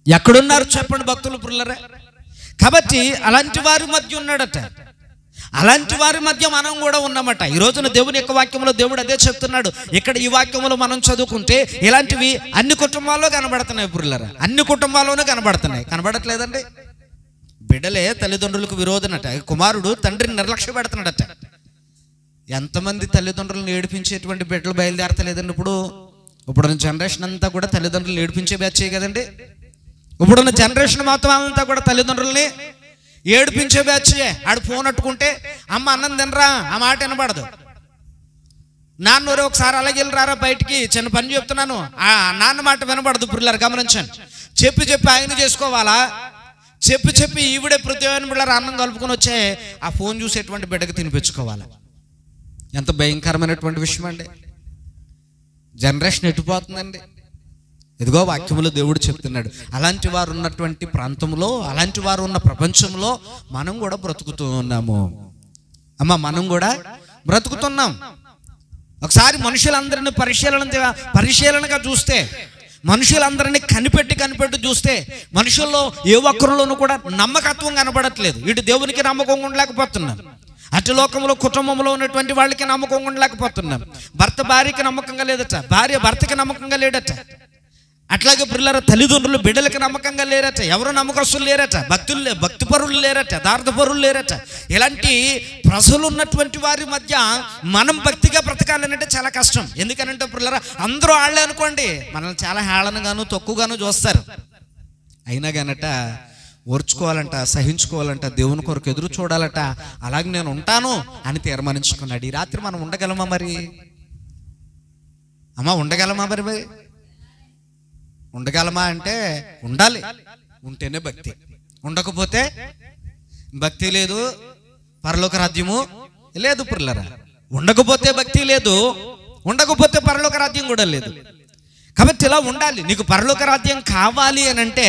ఎక్కడున్నారు చెప్పండి భక్తులు పుల్లరే? కాబట్టి అలాంటి వారి మధ్య ఉన్నాడట, అలాంటి వారి మధ్య మనం కూడా ఉన్నామట. ఈ రోజున దేవుని యొక్క వాక్యంలో దేవుడు అదే చెప్తున్నాడు. ఇక్కడ ఈ వాక్యంలో మనం చదువుకుంటే ఇలాంటివి అన్ని కుటుంబాల్లో కనబడుతున్నాయి పుల్లరా, అన్ని కుటుంబాల్లోనే కనబడుతున్నాయి. కనబడట్లేదండి? బిడ్డలే తల్లిదండ్రులకు విరోధనట, కుమారుడు తండ్రిని నిర్లక్ష్య పెడుతున్నాడట. ఎంతమంది తల్లిదండ్రులను ఏడిపించేటువంటి బిడ్డలు బయలుదేరతలేదండి ఇప్పుడున్న జనరేషన్ అంతా కూడా తల్లిదండ్రులను ఏడిపించే బ్యాచ్ కదండి. ఇప్పుడున్న జనరేషన్ మొత్తం అంతా కూడా తల్లిదండ్రుల్ని ఏడిపించే బ్యాచే. ఆడు ఫోన్ అట్టుకుంటే అమ్మ అన్నం తినరా ఆ మాట వినబడదు, నాన్నోరే ఒకసారి అలాగే వెళ్ళరారా బయటికి చిన్న పని చెప్తున్నాను ఆ నాన్న మాట వినబడదు. పిల్లలు గమనించండి. చెప్పి ఆయన చేసుకోవాలా, చెప్పి ఈవిడే ప్రతివాని బిళ్ళ అన్నం కలుపుకొని వచ్చే ఆ ఫోన్ చూసేటువంటి బిడ్డకు తినిపించుకోవాలి. ఎంత భయంకరమైనటువంటి విషయం అండి. జనరేషన్ ఎటుపోతుందండి. ఇదిగో వాక్యములో దేవుడు చెప్తున్నాడు, అలాంటి వారు ఉన్నటువంటి ప్రాంతంలో, అలాంటి వారు ఉన్న ప్రపంచంలో మనం కూడా బ్రతుకుతూ ఉన్నాము. అమ్మ మనం కూడా బ్రతుకుతున్నాం. ఒకసారి మనుషులందరినీ పరిశీలనగా చూస్తే, మనుషులందరినీ కనిపెట్టి చూస్తే మనుషుల్లో ఏ ఒక్కరిలోనూ కూడా నమ్మకత్వం కనబడట్లేదు. ఇటు దేవునికి నమ్మకం ఉండలేకపోతున్నాం, అటు లోకంలో కుటుంబంలో ఉన్నటువంటి వాళ్ళకి నమ్మకం ఉండలేకపోతున్నాం. భర్త భార్యకి నమ్మకంగా లేదట, భార్య భర్తకి నమ్మకంగా లేడట. అట్లాగే పిల్లల తల్లిదండ్రులు బిడ్డలకి నమ్మకంగా లేరట, ఎవరు నమ్మకస్తులు లేరట, భక్తిపరులు లేరట, యథార్థపరులు లేరట. ఇలాంటి ప్రజలు ఉన్నటువంటి వారి మధ్య మనం భక్తిగా బ్రతకాలనంటే చాలా కష్టం. ఎందుకనంటే పిల్లల అందరూ వాళ్ళే అనుకోండి, మనల్ని చాలా హేళనగాను తక్కువగాను చూస్తారు. అయినా కానట ఓర్చుకోవాలంట, సహించుకోవాలంట, దేవుని కొరకు ఎదురు చూడాలట. అలాగే నేను ఉంటాను అని తీర్మానించుకున్నాడు. ఈ రాత్రి మనం ఉండగలమా మరి? అమ్మా ఉండగలమా మరి? ఉండగలమా అంటే ఉండాలి, ఉంటేనే భక్తి. ఉండకపోతే భక్తి లేదు, పరలోక రాజ్యము లేదు పిల్లరా. ఉండకపోతే భక్తి లేదు, ఉండకపోతే పరలోక రాజ్యం కూడా లేదు. కాబట్టి ఇలా ఉండాలి. నీకు పరలోక రాజ్యం కావాలి అని అంటే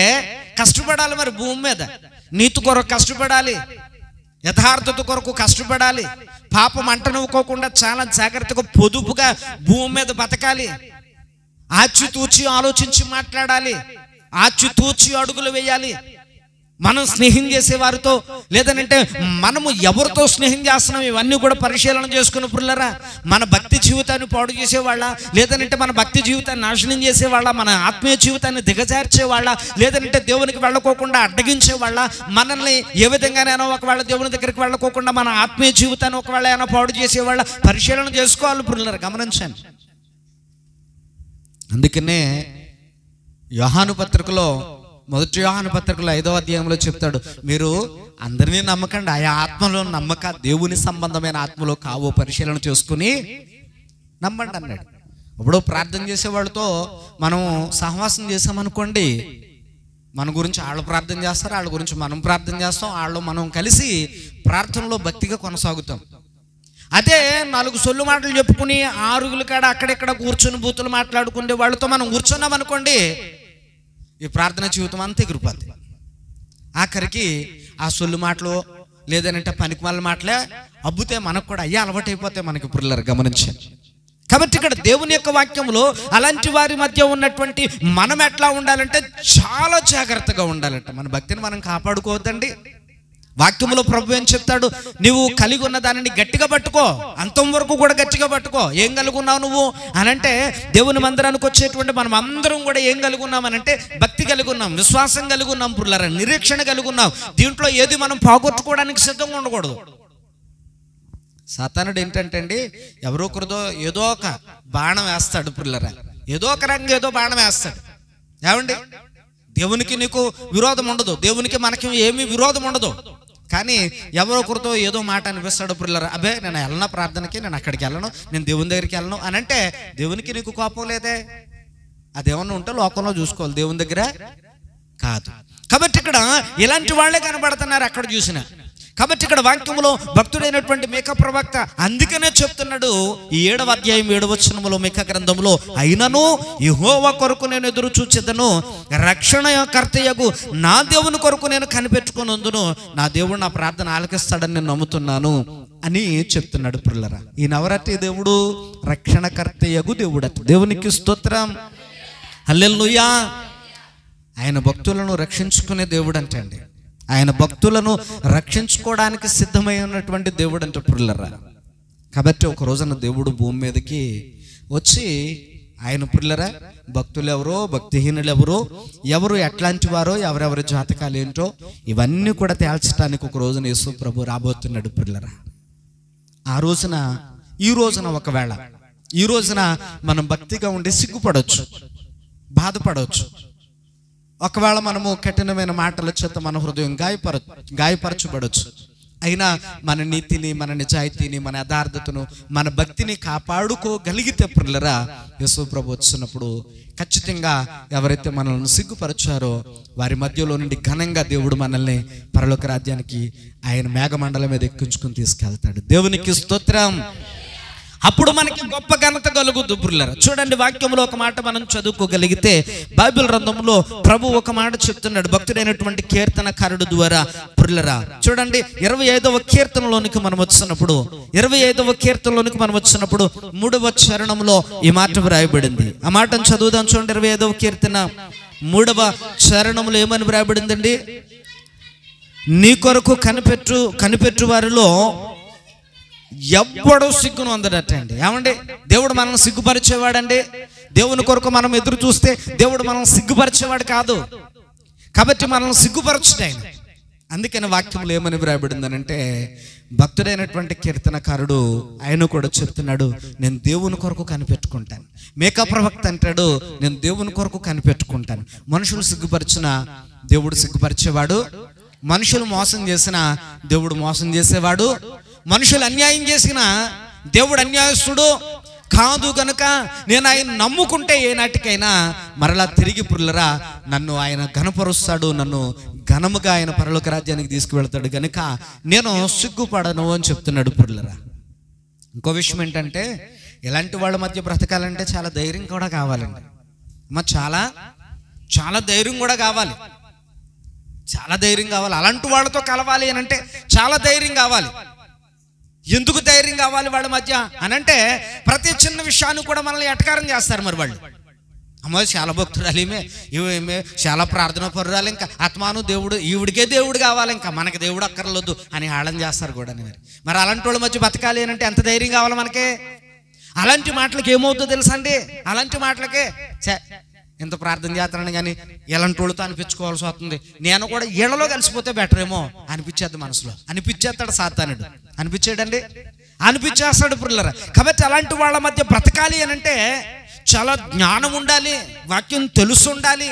కష్టపడాలి. మరి భూమి మీద నీతి కొరకు కష్టపడాలి, యథార్థత కొరకు కష్టపడాలి, పాపం అంటనుకోకుండా చాలా జాగ్రత్తగా పొదుపుగా భూమి మీద బతకాలి. ఆచితూచి ఆలోచించి మాట్లాడాలి, ఆచితూచి అడుగులు వేయాలి. మనం స్నేహం చేసే వారితో, లేదనంటే మనము ఎవరితో స్నేహం చేస్తున్నాం, ఇవన్నీ కూడా పరిశీలన చేసుకున్నప్పుడులరా మన భక్తి జీవితాన్ని పాడు చేసేవాళ్ళ, లేదనంటే మన భక్తి జీవితాన్ని నాశనం చేసేవాళ్ళ, మన ఆత్మీయ జీవితాన్ని దిగజార్చేవాళ్ళ, లేదనంటే దేవునికి వెళ్ళకోకుండా అడ్డగించేవాళ్ళ, మనల్ని ఏ విధంగానైనా ఒకవేళ దేవుని దగ్గరికి వెళ్ళకోకుండా మన ఆత్మీయ జీవితాన్ని ఒకవేళ అయినా పాడు చేసేవాళ్ళ పరిశీలన చేసుకోవాలి. పురులరా గమనించండి. అందుకనే యోహాను పత్రికలో, మొదటి యోహాను పత్రికలో 5వ అధ్యాయంలో చెప్తాడు, మీరు అందరినీ నమ్మకండి, ఆయా ఆత్మలో నమ్మక, దేవుని సంబంధమైన ఆత్మలో కావో పరిశీలన చేసుకుని నమ్మండి అన్నాడు. ఇప్పుడు ప్రార్థన చేసే వాళ్ళతో మనం సహవాసం చేసామనుకోండి, మన గురించి వాళ్ళు ప్రార్థన చేస్తారు, వాళ్ళ గురించి మనం ప్రార్థన చేస్తాం, వాళ్ళు మనం కలిసి ప్రార్థనలో భక్తిగా కొనసాగుతాం. అదే 4 సొల్లు మాటలు చెప్పుకుని ఆరుగుల కాడ అక్కడెక్కడ కూర్చొని బూతులు మాట్లాడుకునే వాళ్ళతో మనం కూర్చున్నాం అనుకోండి, ఈ ప్రార్థన జీవితం అంతా ఎగిరిపోద్ది. ఆఖరికి ఆ సొల్లు మాటలు లేదనంటే పనికిమాల మాటలే అబ్బుతే మనకు కూడా అయ్యే అలవాటు అయిపోతాయి మనకి పిల్లలు గమనించాలి. కాబట్టి ఇక్కడ దేవుని యొక్క వాక్యంలో అలాంటి వారి మధ్య ఉన్నటువంటి మనం ఎట్లా ఉండాలంటే చాలా జాగ్రత్తగా ఉండాలంట. మన భక్తిని మనం కాపాడుకోవద్దండి. వాక్యంలో ప్రభు ఏం చెప్తాడు, నువ్వు కలిగి ఉన్న దానిని గట్టిగా పట్టుకో, అంతం వరకు కూడా గట్టిగా పట్టుకో. ఏం కలిగి ఉన్నావు నువ్వు అనంటే, దేవుని మందిరానికి వచ్చేటువంటి మనం అందరం కూడా ఏం కలిగి ఉన్నామనంటే భక్తి కలిగి ఉన్నాం, విశ్వాసం కలిగి ఉన్నాం, పుర్లారా నిరీక్షణ కలిగి ఉన్నాం. దీంట్లో ఏది మనం పోగొట్టుకోవడానికి సిద్ధంగా ఉండకూడదు. సాతానుడు ఏంటంటే అండి, ఎవరో ఒకరిదో ఏదో ఒక బాణం వేస్తాడు పుర్లారా, ఏదో ఒక రంగు ఏదో బాణం వేస్తాడు. ఏమండి, దేవునికి నీకు విరోధం ఉండదు, దేవునికి మనకి ఏమీ విరోధం ఉండదు. కానీ ఎవరో ఒకరితో ఏదో మాట అనిపిస్తాడు పుర్లారా, అబ్బే నేను వెళ్ళను ప్రార్థనకి, నేను అక్కడికి వెళ్ళను, నేను దేవుని దగ్గరికి వెళ్ళను అని అంటే దేవునికి నీకు కోపం లేదే. అదేమన్నా ఉంటే లోకంలో చూసుకోవాలి, దేవుని దగ్గర కాదు. కాబట్టి ఇక్కడ ఇలాంటి వాళ్ళే కనబడుతున్నారు అక్కడ చూసిన. కాబట్టి ఇక్కడ వాక్యంలో భక్తుడైనటువంటి మీకా ప్రవక్త అందుకనే చెప్తున్నాడు, ఈ 7వ అధ్యాయం 7వ వచనములో మీకా గ్రంథంలో, అయినను యెహోవా కొరకు నేను ఎదురు చూచెదను, రక్షణకర్తయగు నా దేవుని కొరకు నేను కనిపెట్టుకొనందును, నా దేవుడు నా ప్రార్థన ఆలకిస్తాడని నేను నమ్ముతున్నాను అని చెప్తున్నాడు పిల్లరా. ఈ నవరాత్రి దేవుడు రక్షణకర్తయగు దేవుడట. దేవునికి స్తోత్రం, హల్లెలూయా. ఆయన భక్తులను రక్షించుకునే దేవుడు అంటే అండి, ఆయన భక్తులను రక్షించుకోవడానికి సిద్ధమై ఉన్నటువంటి దేవుడు అంటే పిల్లరా. కాబట్టి ఒక రోజున దేవుడు భూమి మీదకి వచ్చి ఆయన పిల్లరా భక్తులు ఎవరో, భక్తిహీనులు ఎవరు ఎట్లాంటి వారో, ఎవరెవరి జాతకాలు ఏంటో ఇవన్నీ కూడా తేల్చడానికి ఒక రోజున యేసు ప్రభు రాబోతున్నాడు పిల్లరా. ఆ రోజున ఈ రోజున ఒకవేళ ఈ రోజున మనం భక్తిగా ఉండి సిగ్గుపడవచ్చు, బాధపడవచ్చు. ఒకవేళ మనము కఠినమైన మాటల చేత మన హృదయం గాయపరచబడవచ్చు. అయినా మన నీతిని, మన నిజాయితీని, మన యథార్థతను, మన భక్తిని కాపాడుకోగలిగితే పిల్లరా యేసు ప్రభు వచ్చినప్పుడు ఖచ్చితంగా ఎవరైతే మనల్ని సిగ్గుపరచారో వారి మధ్యలో నుండి ఘనంగా దేవుడు మనల్ని పరలోక రాజ్యానికి ఆయన మేఘమండలం మీద ఎక్కించుకుని తీసుకెళ్తాడు. దేవునికి స్తోత్రం. అప్పుడు మనకి గొప్ప ఘనత కలుగుద్దు పిల్లరా. చూడండి, వాక్యంలో ఒక మాట మనం చదువుకోగలిగితే బైబిల్ గ్రంథంలో ప్రభు ఒక మాట చెప్తున్నాడు భక్తుడైనటువంటి కీర్తనకారుడు ద్వారా పిల్లరా. చూడండి, 25వ కీర్తనలోనికి మనం వచ్చినప్పుడు 3వ చరణంలో ఈ మాట వ్రాయబడింది. ఆ మాటను చదువుదాం. చూడండి, 25వ కీర్తన 3వ చరణంలో ఏమని వ్రాయబడిందండి, నీ కొరకు కనిపెట్టు వారిలో ఎవ్వడూ సిగ్గును అందడటండి. ఏమండి, దేవుడు మనల్ని సిగ్గుపరిచేవాడండి. దేవుని కొరకు మనం ఎదురు చూస్తే దేవుడు మనల్ని సిగ్గుపరిచేవాడు కాదు. కాబట్టి మనల్ని సిగ్గుపరచుడు ఆయన. అందుకని వాక్యంలో ఏమని వ్రాయబడిందనంటే, భక్తుడైనటువంటి కీర్తనకారుడు ఆయన కూడా చెప్తున్నాడు, నేను దేవుని కొరకు కనిపెట్టుకుంటాను. మీకా ప్రవక్త అంటాడు, నేను దేవుని కొరకు కనిపెట్టుకుంటాను. మనుషులు సిగ్గుపరిచిన దేవుడు సిగ్గుపరిచేవాడు, మనుషులు మోసం చేసిన దేవుడు మోసం చేసేవాడు, మనుషులు అన్యాయం చేసిన దేవుడు అన్యాయస్తుడు కాదు. కనుక నేను ఆయన నమ్ముకుంటే ఏనాటికైనా మరలా తిరిగి పుల్లరా నన్ను ఆయన ఘనపరుస్తాడు, నన్ను ఘనముగా ఆయన పరలోక రాజ్యానికి తీసుకువెళ్తాడు, కనుక నేను సిగ్గుపడను అని చెప్తున్నాడు పుల్లరా. ఇంకో విషయం ఏంటంటే, ఇలాంటి వాళ్ళ మధ్య బ్రతకాలంటే చాలా ధైర్యం కూడా కావాలండి. చాలా చాలా ధైర్యం కూడా కావాలి, చాలా ధైర్యం కావాలి. అలాంటి వాళ్ళతో కలవాలి అని అంటే చాలా ధైర్యం కావాలి. ఎందుకు ధైర్యం కావాలి వాళ్ళ మధ్య అనంటే, ప్రతి చిన్న విషయాన్ని కూడా మనల్ని ఎటకారం చేస్తారు. మరి వాళ్ళు, అమ్మ చాలా భక్తురాలు, ఈమె చాలా ప్రార్థన పరురాలు, ఇంకా ఆత్మాను దేవుడు, ఈవిడికే దేవుడు కావాలి, ఇంకా మనకి దేవుడు అక్కర్లేదు అని ఆళం చేస్తారు కూడా. మరి అలాంటి వాళ్ళ మధ్య బతకాలి అని అంటే ఎంత ధైర్యం కావాలి మనకి. అలాంటి మాటలకి ఏమవుతుందో తెలుసా అండి, అలాంటి మాటలకే ఇంత ప్రార్థన చేస్తానని కానీ ఎలాంటి వాళ్ళతో అనిపించుకోవాల్సి వస్తుంది. నేను కూడా ఈళ్ళలో కలిసిపోతే బెటర్ ఏమో అనిపించేది, మనసులో అనిపించేస్తాడు సాతానుడు. అనిపించాడండి, అనిపించేస్తాడు పిల్లరా. కాబట్టి అలాంటి వాళ్ళ మధ్య బ్రతకాలి అని అంటే చాలా జ్ఞానం ఉండాలి, వాక్యం తెలుసు ఉండాలి,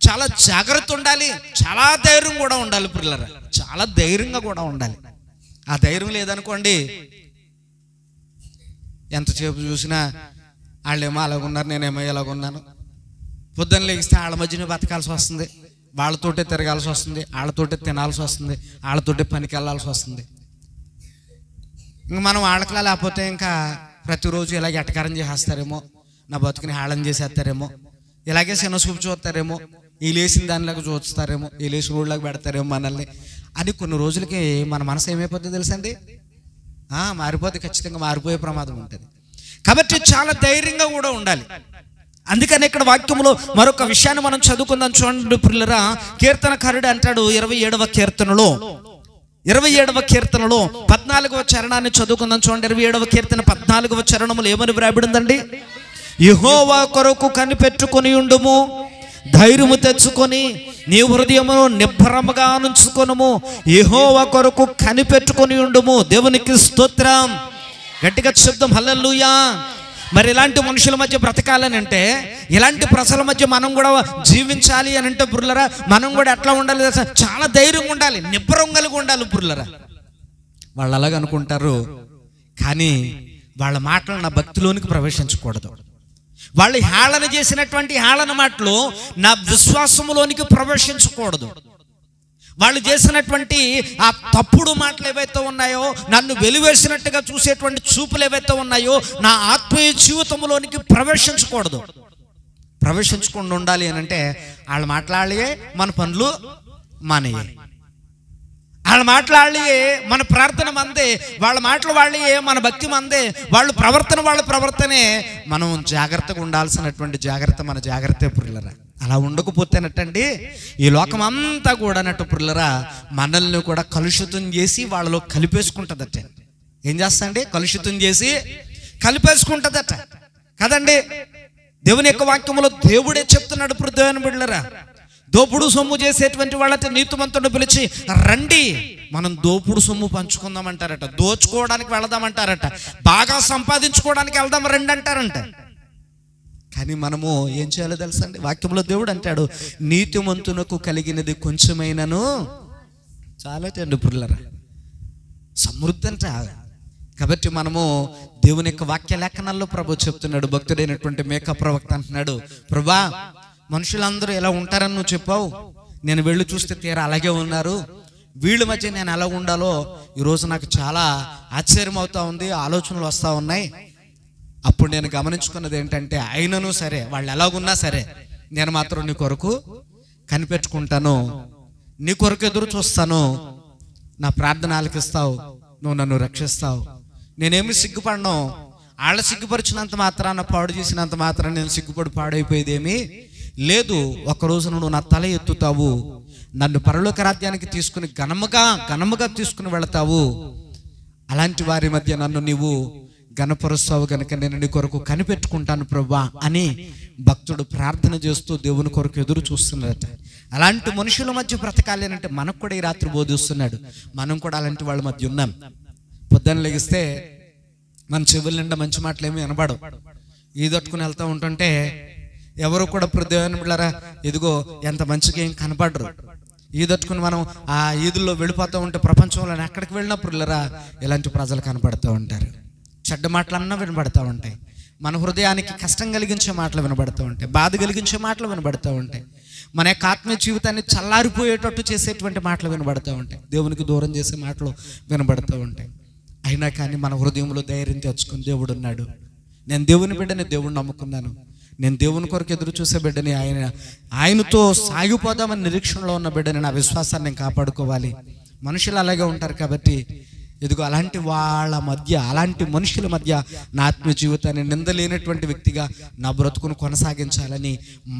చాలా జాగ్రత్త ఉండాలి, చాలా ధైర్యం కూడా ఉండాలి పిల్లరా, చాలా ధైర్యంగా కూడా ఉండాలి. ఆ ధైర్యం లేదనుకోండి, ఎంతసేపు చూసినా వాళ్ళేమో అలాగున్నారు, నేనేమో ఇలాగున్నాను. పొద్దున్న లేగిస్తే వాళ్ళ మధ్యన బతకాల్సి వస్తుంది, వాళ్ళతోటే తిరగాల్సి వస్తుంది, వాళ్ళతోటే తినాల్సి వస్తుంది, వాళ్ళతోటే పనికి వెళ్ళాల్సి వస్తుంది. ఇంక మనం వాళ్ళకిలా లేకపోతే ఇంకా ప్రతిరోజు ఇలాగ ఎటకారం చేసేస్తారేమో, నా బతుకుని హేళన చేసేస్తారేమో, ఇలాగే చిన్న చూపు చూస్తారేమో, ఈ లేచిన దానిలాగా చూస్తారేమో, ఈ లేచిన ఊళ్ళకి పెడతారేమో మనల్ని అని కొన్ని రోజులకి మన మనసు ఏమైపోతుందో తెలుసండి, మారిపోతే ఖచ్చితంగా మారిపోయే ప్రమాదం ఉంటుంది. కాబట్టి చాలా ధైర్యంగా కూడా ఉండాలి. అందుకని ఇక్కడ వాక్యంలో మరొక విషయాన్ని మనం చదువుకుందాం. చూడండి పిల్లరా, కీర్తనకారుడు అంటాడు 27వ కీర్తనలో 14వ చరణాన్ని చదువుకుందాం. చూడండి, 27వ కీర్తన 14వ చరణములు ఏమని వ్రాయబడిందండి? యెహోవా కొరకు కనిపెట్టుకొని ఉండుము, ధైర్యము తెచ్చుకొని నీ హృదయమును నిబ్బరముగా నుంచుకొనుము. యెహోవా కొరకు కనిపెట్టుకొని ఉండుము. దేవునికి స్తోత్రం. గట్టిగా శబ్దం హల్లెలూయా. మరి ఇలాంటి మనుషుల మధ్య బ్రతకాలని అంటే, ఇలాంటి ప్రజల మధ్య మనం కూడా జీవించాలి అని అంటే పుర్లరా, మనం కూడా ఎట్లా ఉండాలి? చాలా ధైర్యంగా ఉండాలి, నిబ్బరం కలిగి ఉండాలి పుర్లరా. వాళ్ళు అలాగ అనుకుంటారు, కానీ వాళ్ళ మాటలు నా భక్తిలోనికి ప్రవేశించకూడదు. వాళ్ళు హేళన చేసినటువంటి హేళన మాటలు నా విశ్వాసములోనికి ప్రవేశించకూడదు. వాళ్ళు చేసినటువంటి ఆ తప్పుడు మాటలు ఏవైతే ఉన్నాయో, నన్ను వెలివేసినట్టుగా చూసేటువంటి చూపులు ఏవైతే ఉన్నాయో, నా ఆత్మీయ జీవితంలోనికి ప్రవేశించకూడదు. ప్రవేశించకుండా ఉండాలి అని అంటే వాళ్ళు మాట్లాడి మన పనులు మానేయాలి, వాళ్ళ మాట్లాడి మన ప్రార్థన మందే, వాళ్ళ మాటలు వాళ్ళే, మన భక్తి మందే, వాళ్ళ ప్రవర్తనే మనం జాగ్రత్తగా ఉండాల్సినటువంటి జాగ్రత్త మన జాగ్రత్త పుర్లరా. అలా ఉండకపోతేనట్టండి ఈ లోకం అంతా కూడా నట్టు పుర్లరా మనల్ని కూడా కలుషితం చేసి వాళ్ళలో కలిపేసుకుంటుందట. ఏం చేస్తా అండి? కలుషితం చేసి కలిపేసుకుంటుందట కదండి. దేవుని యొక్క వాక్యములో దేవుడే చెప్తున్నాడు, దేవుని బిడ్డలారా, దోపుడు సొమ్ము చేసేటువంటి వాళ్ళతో నీతిమంతుడు పిలిచి రండి మనం దోపుడు సొమ్ము పంచుకుందామంటారట, దోచుకోవడానికి వెళదామంటారట, బాగా సంపాదించుకోవడానికి వెళ్దాం రండి అంటారంట. కానీ మనము ఏం చేయాలో తెలుసండి? వాక్యంలో దేవుడు అంటాడు, నీతిమంతునకు కలిగినది కొంచెమైనను చాలా తండ్రి పుర్లరా, సమృద్ధి అంట. కాబట్టి మనము దేవుని యొక్క వాక్య లేఖనాల్లో ప్రభు చెప్తున్నాడు, భక్తుడైనటువంటి మేకా ప్రవక్త అంటున్నాడు, ప్రభా మనుషులందరూ ఎలా ఉంటారని నువ్వు చెప్పావు, నేను వెళ్ళి చూస్తే తీరా అలాగే ఉన్నారు, వీళ్ళ మధ్య నేను ఎలా ఉండాలో ఈరోజు నాకు చాలా ఆశ్చర్యం అవుతా ఉంది, ఆలోచనలు వస్తూ ఉన్నాయి. అప్పుడు నేను గమనించుకున్నది ఏంటంటే, అయినను సరే వాళ్ళు ఎలాగున్నా సరే నేను మాత్రం నీ కొరకు కనిపెట్టుకుంటాను, నీ కొరకు ఎదురు చూస్తాను, నా ప్రార్థన ఆలకిస్తావు, నువ్వు నన్ను రక్షిస్తావు. నేనేమి సిగ్గుపడను, వాళ్ళ సిగ్గుపరిచినంత మాత్రాన, పాడు చేసినంత మాత్రాన నేను సిగ్గుపడి పాడైపోయేదేమీ లేదు. ఒకరోజు నువ్వు నా తల ఎత్తుతావు, నన్ను పరలోక రాజ్యానికి తీసుకుని ఘనముగా తీసుకుని వెళతావు. అలాంటి వారి మధ్య నన్ను నీవు ఘనపరుస్తావు కనుక నేను నీ కొరకు కనిపెట్టుకుంటాను ప్రభువా అని భక్తుడు ప్రార్థన చేస్తూ దేవుని కొరకు ఎదురు చూస్తున్నాడట. అలాంటి మనుషుల మధ్య బ్రతకాలి అంటే మనకు కూడా ఈ రాత్రి బోధిస్తున్నాడు. మనం కూడా అలాంటి వాళ్ళ మధ్య ఉన్నాం. పొద్దున్న లెగిస్తే మన చెవుల నిండా మంచి మాటలు ఏమి వినబడవు. ఈదొట్టుకుని వెళ్తూ ఉంటుంటే ఎవరు కూడా దేవుని బిడ్డలారా ఇదిగో ఎంత మంచిగా ఏం కనపడరు. ఈదొట్టుకుని మనం ఆ ఈదుల్లో వెళ్ళిపోతూ ఉంటే ప్రపంచంలో ఎక్కడికి వెళ్ళినప్పుడు ఇలాంటి ప్రజలు కనపడుతూ ఉంటారు. చెడ్డ మాటలన్నా వినబడతా ఉంటాయి, మన హృదయానికి కష్టం కలిగించే మాటలు వినబడుతూ ఉంటాయి, బాధ కలిగించే మాటలు వినబడుతూ ఉంటాయి, మన యొక్క ఆత్మీయ జీవితాన్ని చల్లారిపోయేటట్టు చేసేటువంటి మాటలు వినబడుతూ ఉంటాయి, దేవునికి దూరం చేసే మాటలు వినబడుతూ ఉంటాయి. అయినా కానీ మన హృదయంలో ధైర్యం తెచ్చుకుని దేవుడు ఉన్నాడు, నేను దేవుని బిడ్డని, దేవుడిని నమ్ముకున్నాను, నేను దేవుని కొరకు ఎదురు చూసే బిడ్డని, ఆయనతో సాగిపోదామని నిరీక్షణలో ఉన్న బిడ్డని, నా విశ్వాసాన్ని నేను కాపాడుకోవాలి. మనుషులు అలాగే ఉంటారు కాబట్టి ఇదిగో అలాంటి వాళ్ళ మధ్య, అలాంటి మనుషుల మధ్య నా ఆత్మీయ జీవితాన్ని నిందలేనటువంటి వ్యక్తిగా నా బ్రతుకును కొనసాగించాలని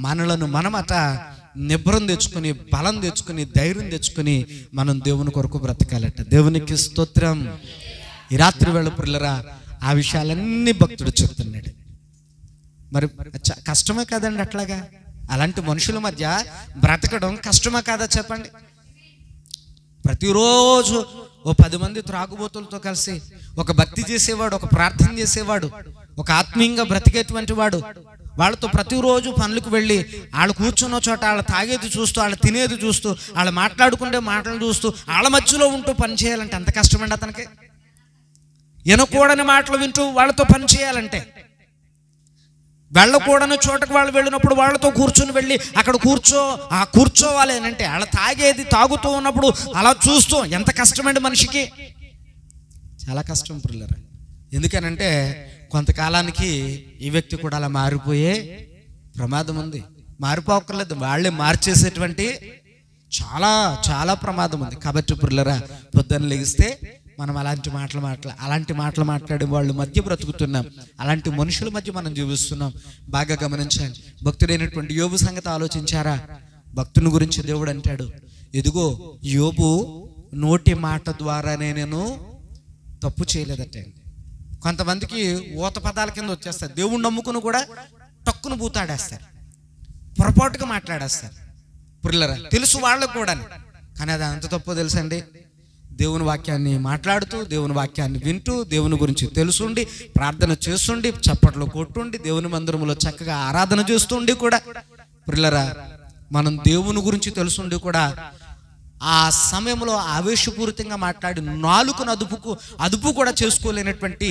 మనలను మనమట నిబ్బరం తెచ్చుకొని, బలం తెచ్చుకొని, ధైర్యం తెచ్చుకొని మనం దేవుని కొరకు బ్రతకాలట. దేవునికి స్తోత్రం. ఈ రాత్రి వేళ పిల్లరా ఆ విషయాలన్నీ భక్తుడు చెప్తున్నాడు. మరి కష్టమే కదండి అట్లాగా? అలాంటి మనుషుల మధ్య బ్రతకడం కష్టమా కాదా చెప్పండి? ప్రతిరోజు ఓ 10 మంది త్రాగుబోతులతో కలిసి ఒక భక్తి చేసేవాడు, ఒక ప్రార్థన చేసేవాడు, ఒక ఆత్మీయంగా బ్రతికేటువంటి వాడు, వాళ్ళతో ప్రతిరోజు పనులకు వెళ్ళి వాళ్ళు కూర్చున్న చోట వాళ్ళు తాగేది చూస్తూ, వాళ్ళు తినేది చూస్తూ, వాళ్ళు మాట్లాడుకుంటే మాటలు చూస్తూ వాళ్ళ మధ్యలో ఉంటూ పని చేయాలంటే ఎంత కష్టమండి అతనికి. వినకూడని మాటలు వింటూ వాళ్ళతో పని చేయాలంటే, వెళ్ళకూడని చోటకు వాళ్ళు వెళ్ళినప్పుడు వాళ్ళతో కూర్చుని వెళ్ళి అక్కడ కూర్చోవాలి అని అంటే, వాళ్ళ తాగేది తాగుతూ ఉన్నప్పుడు అలా చూస్తూ ఎంత కష్టమండి మనిషికి. చాలా కష్టం పిల్లలు. ఎందుకనంటే కొంతకాలానికి ఈ వ్యక్తి కూడా అలా మారిపోయే ప్రమాదం ఉంది. మారిపోకర్లేదు, వాళ్ళే మార్చేసేటువంటి చాలా చాలా ప్రమాదం ఉంది. కాబట్టి పిల్లరా, పొద్దున్న లెగిస్తే మనం అలాంటి మాటలు మాట్లాడే వాళ్ళ మధ్య బ్రతుకుతున్నాం, అలాంటి మనుషుల మధ్య మనం జీవిస్తున్నాం. బాగా గమనించాలి. భక్తుడైనటువంటి యోబు సంగతి ఆలోచించారా? భక్తుని గురించి దేవుడు అంటాడు, ఇదిగో యోబు నోటి మాట ద్వారానే నేను తప్పు చేయలేదట. కొంతమందికి ఊత పదాల కింద వచ్చేస్తారు. దేవుణ్ణి నమ్ముకుని కూడా టక్కును బూతాడేస్తారు, పొరపాటుగా మాట్లాడేస్తారు. పిల్లరా, తెలుసు వాళ్ళకు కూడా, కానీ అది అంత తప్పు తెలుసండి. దేవుని వాక్యాన్ని మాట్లాడుతూ, దేవుని వాక్యాన్ని వింటూ, దేవుని గురించి తెలుసుండి, ప్రార్థన చేస్తుండి, చప్పట్లు కొట్టుండి, దేవుని మందిరంలో చక్కగా ఆరాధన చేస్తుండి కూడా, పిల్లరా, మనం దేవుని గురించి తెలుసుండి కూడా ఆ సమయంలో ఆవేశపూరితంగా మాట్లాడి నాలుకను అదుపు కూడా చేసుకోలేనటువంటి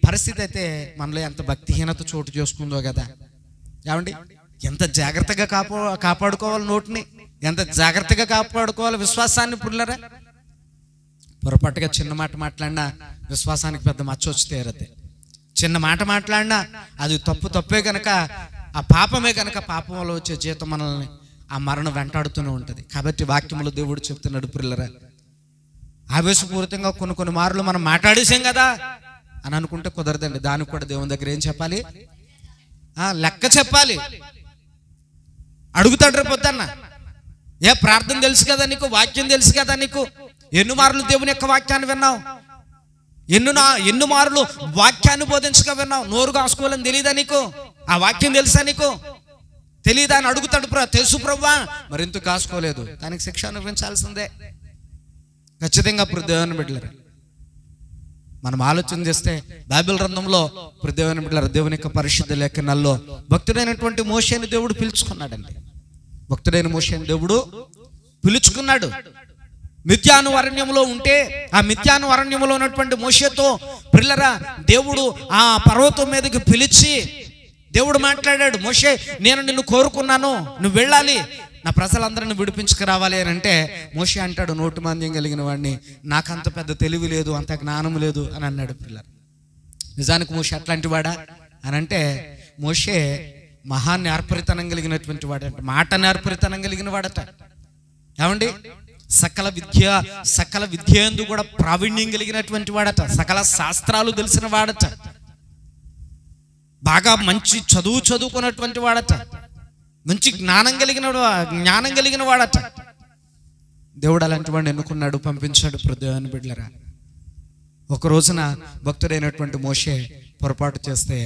పరిస్థితి అయితే మనలో ఎంత భక్తిహీనత చోటు చేసుకుందో కదా. ఏమండి, ఎంత జాగ్రత్తగా కాపాడుకోవాలి నోటిని, ఎంత జాగ్రత్తగా కాపాడుకోవాలి విశ్వాసాన్ని. పుల్లరా, పొరపాటుగా చిన్న మాట మాట్లాడినా విశ్వాసానికి పెద్ద మచ్చ వచ్చి తీరద్ది. చిన్న మాట మాట్లాడినా అది తప్పే కనుక, ఆ పాపమే కనుక, పాపంలో వచ్చే జీతం మనల్ని ఆ మరణం వెంటాడుతూనే ఉంటుంది. కాబట్టి వాక్యంలో దేవుడు చెప్తున్నాడు, పిల్లరా, ఆవేశపూరితంగా కొన్ని మార్లు మనం మాట్లాడేసాం కదా అని అనుకుంటే కుదరదండి. దానికి కూడా దేవుని దగ్గర ఏం చెప్పాలి? లెక్క చెప్పాలి. అడుగుతాడు రేపు పొద్దున్న, ఏ ప్రార్థన తెలుసు కదా నీకు, వాక్యం తెలుసు కదా నీకు, ఎన్ని మార్లు దేవుని యొక్క వాక్యాన్ని విన్నావు, ఎన్ని మార్లు వాక్యాన్ని బోధించగా విన్నావు, నోరు కాసుకోవాలని తెలియదా నీకు, ఆ వాక్యం తెలుసా నీకు, తెలియదా అని అడుగుతాడు. తెలుసు ప్రభువా, మరి ఎందుకు కాసుకోలేదు, దానికి శిక్ష అనుభవించాల్సిందే ఖచ్చితంగా. దేవుని బిడ్డలారా, మనం ఆలోచన చేస్తే బైబిల్ గ్రంథంలో దేవుని బిడ్డలారా, దేవుని యొక్క పరిశుద్ధ లేఖనాల్లో భక్తుడైనటువంటి మోషేని దేవుడు పిలుచుకున్నాడండి. భక్తుడైన మోషేని దేవుడు పిలుచుకున్నాడు. మిద్యాను అరణ్యంలో ఉంటే ఆ మిద్యాను అరణ్యంలో ఉన్నటువంటి మోషేతో పిల్లరా దేవుడు ఆ పర్వతం మీదకి పిలిచి దేవుడు మాట్లాడాడు. మోషే, నేను నిన్ను కోరుకున్నాను, నువ్వు వెళ్ళాలి, నా ప్రజలందరిని విడిపించుకురావాలి అని అంటే మోషే అంటాడు, నోటి మాంద్యం కలిగిన వాడిని, నాకంత పెద్ద తెలివి లేదు, అంత జ్ఞానం లేదు అని అన్నాడు. పిల్లలు, నిజానికి మోషే అట్లాంటి వాడా అని అంటే, మోషే మహా నేర్పరితనం కలిగినటువంటి వాడట, మాట నేర్పరితనం కలిగిన వాడట. ఏమండి, సకల విద్య యందు కూడా ప్రావీణ్యం కలిగినటువంటి వాడట, సకల శాస్త్రాలు తెలిసిన వాడట, బాగా మంచి చదువుకున్నటువంటి వాడట, మంచి జ్ఞానం కలిగిన వాడట. దేవుడు అలాంటి వాడిని ఎన్నుకున్నాడు, పంపించాడు. దేవుని బిడ్డలారా, ఒక రోజున భక్తుడైనటువంటి మోషే పొరపాటు చేస్తే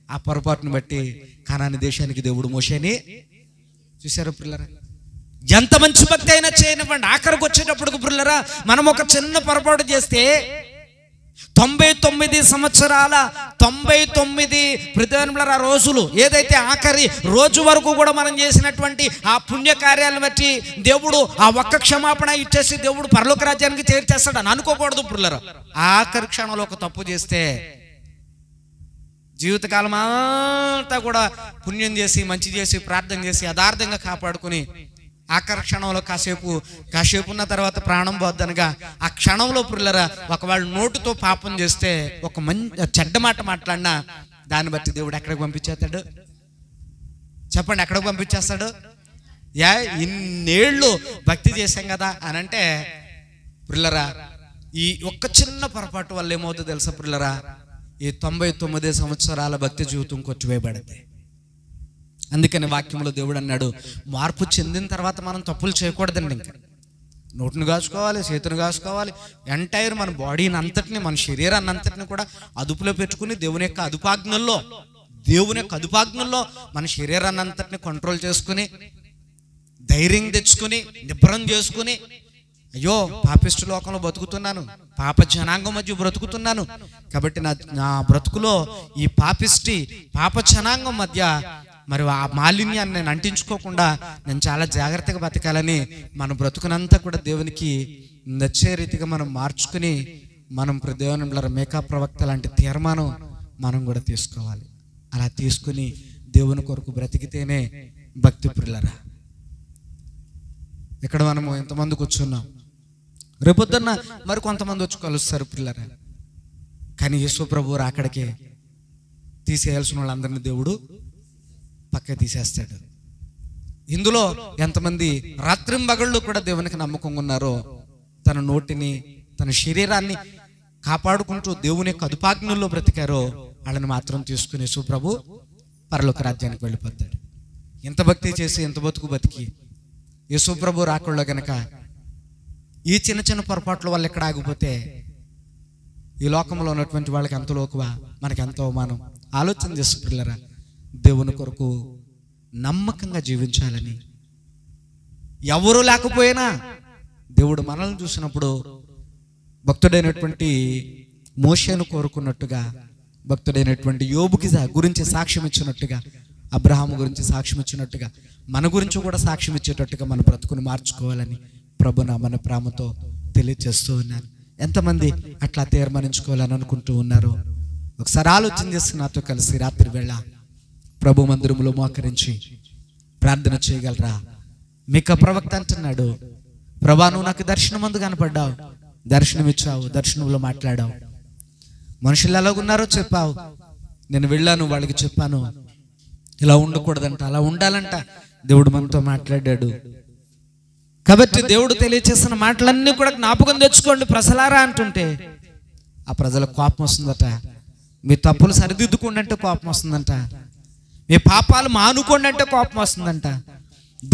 ఆ పొరపాటును బట్టి కనాను దేశానికి దేవుడు మోషేని చూశారు. పిల్లరా, ఎంత మంచి భక్తి అయినా చేయనివ్వండి, ఆఖరికి వచ్చేటప్పుడు పిల్లరా మనం ఒక చిన్న పొరపాటు చేస్తే 99 సంవత్సరాల 99 రోజులు ఏదైతే ఆఖరి రోజు వరకు కూడా మనం చేసినటువంటి ఆ పుణ్య కార్యాలను బట్టి దేవుడు ఆ ఒక్క క్షమాపణ ఇచ్చేసి దేవుడు పరలోక రాజ్యానికి చేర్చేస్తాడు అని అనుకోకూడదు. పిల్లరా, ఆఖరి క్షణంలో ఒక తప్పు చేస్తే జీవితకాలం అంతా కూడా పుణ్యం చేసి, మంచి చేసి, ప్రార్థన చేసి, యథార్థంగా కాపాడుకుని ఆఖరి క్షణంలో కాసేపు ఉన్న తర్వాత ప్రాణం పోద్దనగా ఆ క్షణంలో పిల్లరా ఒకవేళ నోటుతో పాపం చేస్తే, ఒక చెడ్డ మాట మాట్లాడినా దాన్ని బట్టి దేవుడు ఎక్కడికి పంపించేస్తాడు చెప్పండి? ఎక్కడికి పంపించేస్తాడు? ఇన్నేళ్ళు భక్తి చేశాం కదా అని అంటే పిల్లరా, ఈ ఒక్క చిన్న పొరపాటు వల్ల ఏమవుతుందో తెలుసా పిల్లరా, ఈ 99 సంవత్సరాల భక్తి జీవితం కొట్టివేయబడింది. అందుకని వాక్యంలో దేవుడు అన్నాడు, మార్పు చెందిన తర్వాత మనం తప్పులు చేయకూడదండి. ఇంకా నోటును కాచుకోవాలి, చేతును కాచుకోవాలి, ఎంటైర్ మన బాడీని అంతటిని, మన శరీరాన్ని అంతటిని కూడా అదుపులో పెట్టుకుని దేవుని యొక్క అదుపాజ్ఞల్లో మన శరీరాన్ని అంతటిని కంట్రోల్ చేసుకుని, ధైర్యం తెచ్చుకుని, నిబ్రం చేసుకుని, అయ్యో పాపిష్టి లోకంలో బ్రతుకుతున్నాను, పాప జనాంగం మధ్య బ్రతుకుతున్నాను కాబట్టి నా బ్రతుకులో ఈ పాప జనాంగం మధ్య మరి ఆ మాలిన్యాన్ని నేను అంటించుకోకుండా నేను చాలా జాగ్రత్తగా బతకాలని మన బ్రతుకునంతా కూడా దేవునికి నచ్చే రీతిగా మనం మార్చుకుని మనం దేవుని మేకా ప్రవక్త లాంటి తీర్మానం మనం కూడా తీసుకోవాలి. అలా తీసుకుని దేవుని కొరకు బ్రతికితేనే భక్తి ప్రియులరా. ఇక్కడ మనము ఎంతమంది కూర్చున్నాం, రేపొద్దున్న మరి కొంతమంది వచ్చి కలుస్తారు ప్రియులరా. కానీ యేసు ప్రభువు అక్కడికి తీసేయాల్సిన వాళ్ళందరినీ దేవుడు పక్క తీసేస్తాడు. ఇందులో ఎంతమంది రాత్రింబగళ్ళు కూడా దేవునికి నమ్మకంగా ఉన్నారో, తన నోటిని తన శరీరాన్ని కాపాడుకుంటూ దేవుని యొక్క అదుపాజ్ఞల్లో బ్రతికారో వాళ్ళని మాత్రం తీసుకుని యేసు ప్రభు పరలోక రాజ్యానికి వెళ్ళిపోతాడు. ఎంత భక్తి చేసి ఎంత బతుకు బతికి యేసు ప్రభు రాకుండా గనక ఈ చిన్న చిన్న పొరపాట్ల వల్ల ఎక్కడ ఆగిపోతే ఈ లోకంలో ఉన్నటువంటి వాళ్ళకి ఎంత లోకువా, మనకి ఎంత అవమానం. ఆలోచన చేసి పిల్లరా, దేవుని కొరకు నమ్మకంగా జీవించాలని. ఎవరు లేకపోయినా దేవుడు మనల్ని చూసినప్పుడు భక్తుడైనటువంటి మోషేను కోరుకున్నట్టుగా, భక్తుడైనటువంటి యోబుకి గురించి సాక్ష్యం ఇచ్చినట్టుగా, అబ్రహాము గురించి సాక్ష్యం ఇచ్చినట్టుగా మన గురించి కూడా సాక్ష్యం ఇచ్చేటట్టుగా మన బ్రతుకుని మార్చుకోవాలని ప్రభునా మన ప్రేమతో తెలియజేస్తూ ఉన్నాను. ఎంతమంది అట్లా తీర్మానించుకోవాలని అనుకుంటూ ఉన్నారో ఒకసారి ఆలోచన చేసి నాతో కలిసి రాత్రి వేళ ప్రభు మందిరంలో మోకరించి ప్రార్థన చేయగలరా? మీకా ప్రవక్త అంటున్నాడు, ప్రభా నువ్వు నాకు దర్శనం ముందు కనపడ్డావు, దర్శనం ఇచ్చావు, దర్శనంలో మాట్లాడావు, మనుషులు ఎలాగున్నారో చెప్పావు, నేను వెళ్ళాను వాళ్ళకి చెప్పాను, ఇలా ఉండకూడదంట అలా ఉండాలంట. దేవుడు మనతో మాట్లాడాడు. కాబట్టి దేవుడు తెలియచేసిన మాటలన్నీ కూడా జ్ఞాపకం తెచ్చుకోండి ప్రజలారా అంటుంటే ఆ ప్రజలకు కోపం వస్తుందట. మీ తప్పులు సరిదిద్దుకోండి అంటే కోపం వస్తుందంట. మీ పాపాలు మానుకోండి అంటే కోపం వస్తుందంట.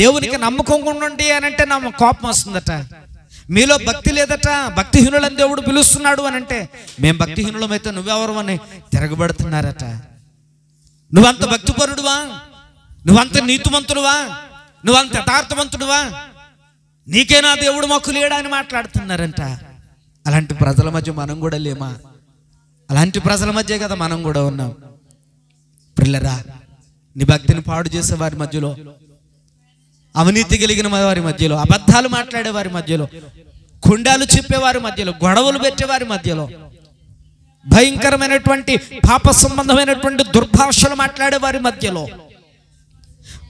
దేవునికి నమ్మకంగా ఉండండి అని అంటే నా కోపం వస్తుందట. మీలో భక్తి లేదట, భక్తిహీనులని దేవుడు పిలుస్తున్నాడు అని అంటే మేము భక్తిహీనులమైతే నువ్వెవరు అని తిరగబడుతున్నారట. నువ్వంత భక్తిపరుడువా, నువ్వంత నీతిమంతుడువా, నువ్వంత యథార్థవంతుడువా, నీకేనా దేవుడు మాకు లేడా అని మాట్లాడుతున్నారంట. అలాంటి ప్రజల మధ్య మనం కూడా లేమా? అలాంటి ప్రజల మధ్య కదా మనం కూడా ఉన్నాం. పిల్లరా, నీ భక్తిని పాడు చేసే వారి మధ్యలో, అవినీతి కలిగిన వారి మధ్యలో, అబద్ధాలు మాట్లాడే వారి మధ్యలో, కుండాలు చెప్పేవారి మధ్యలో, గొడవలు పెట్టేవారి మధ్యలో, భయంకరమైనటువంటి పాప సంబంధమైనటువంటి దుర్భాషలు మాట్లాడే వారి మధ్యలో,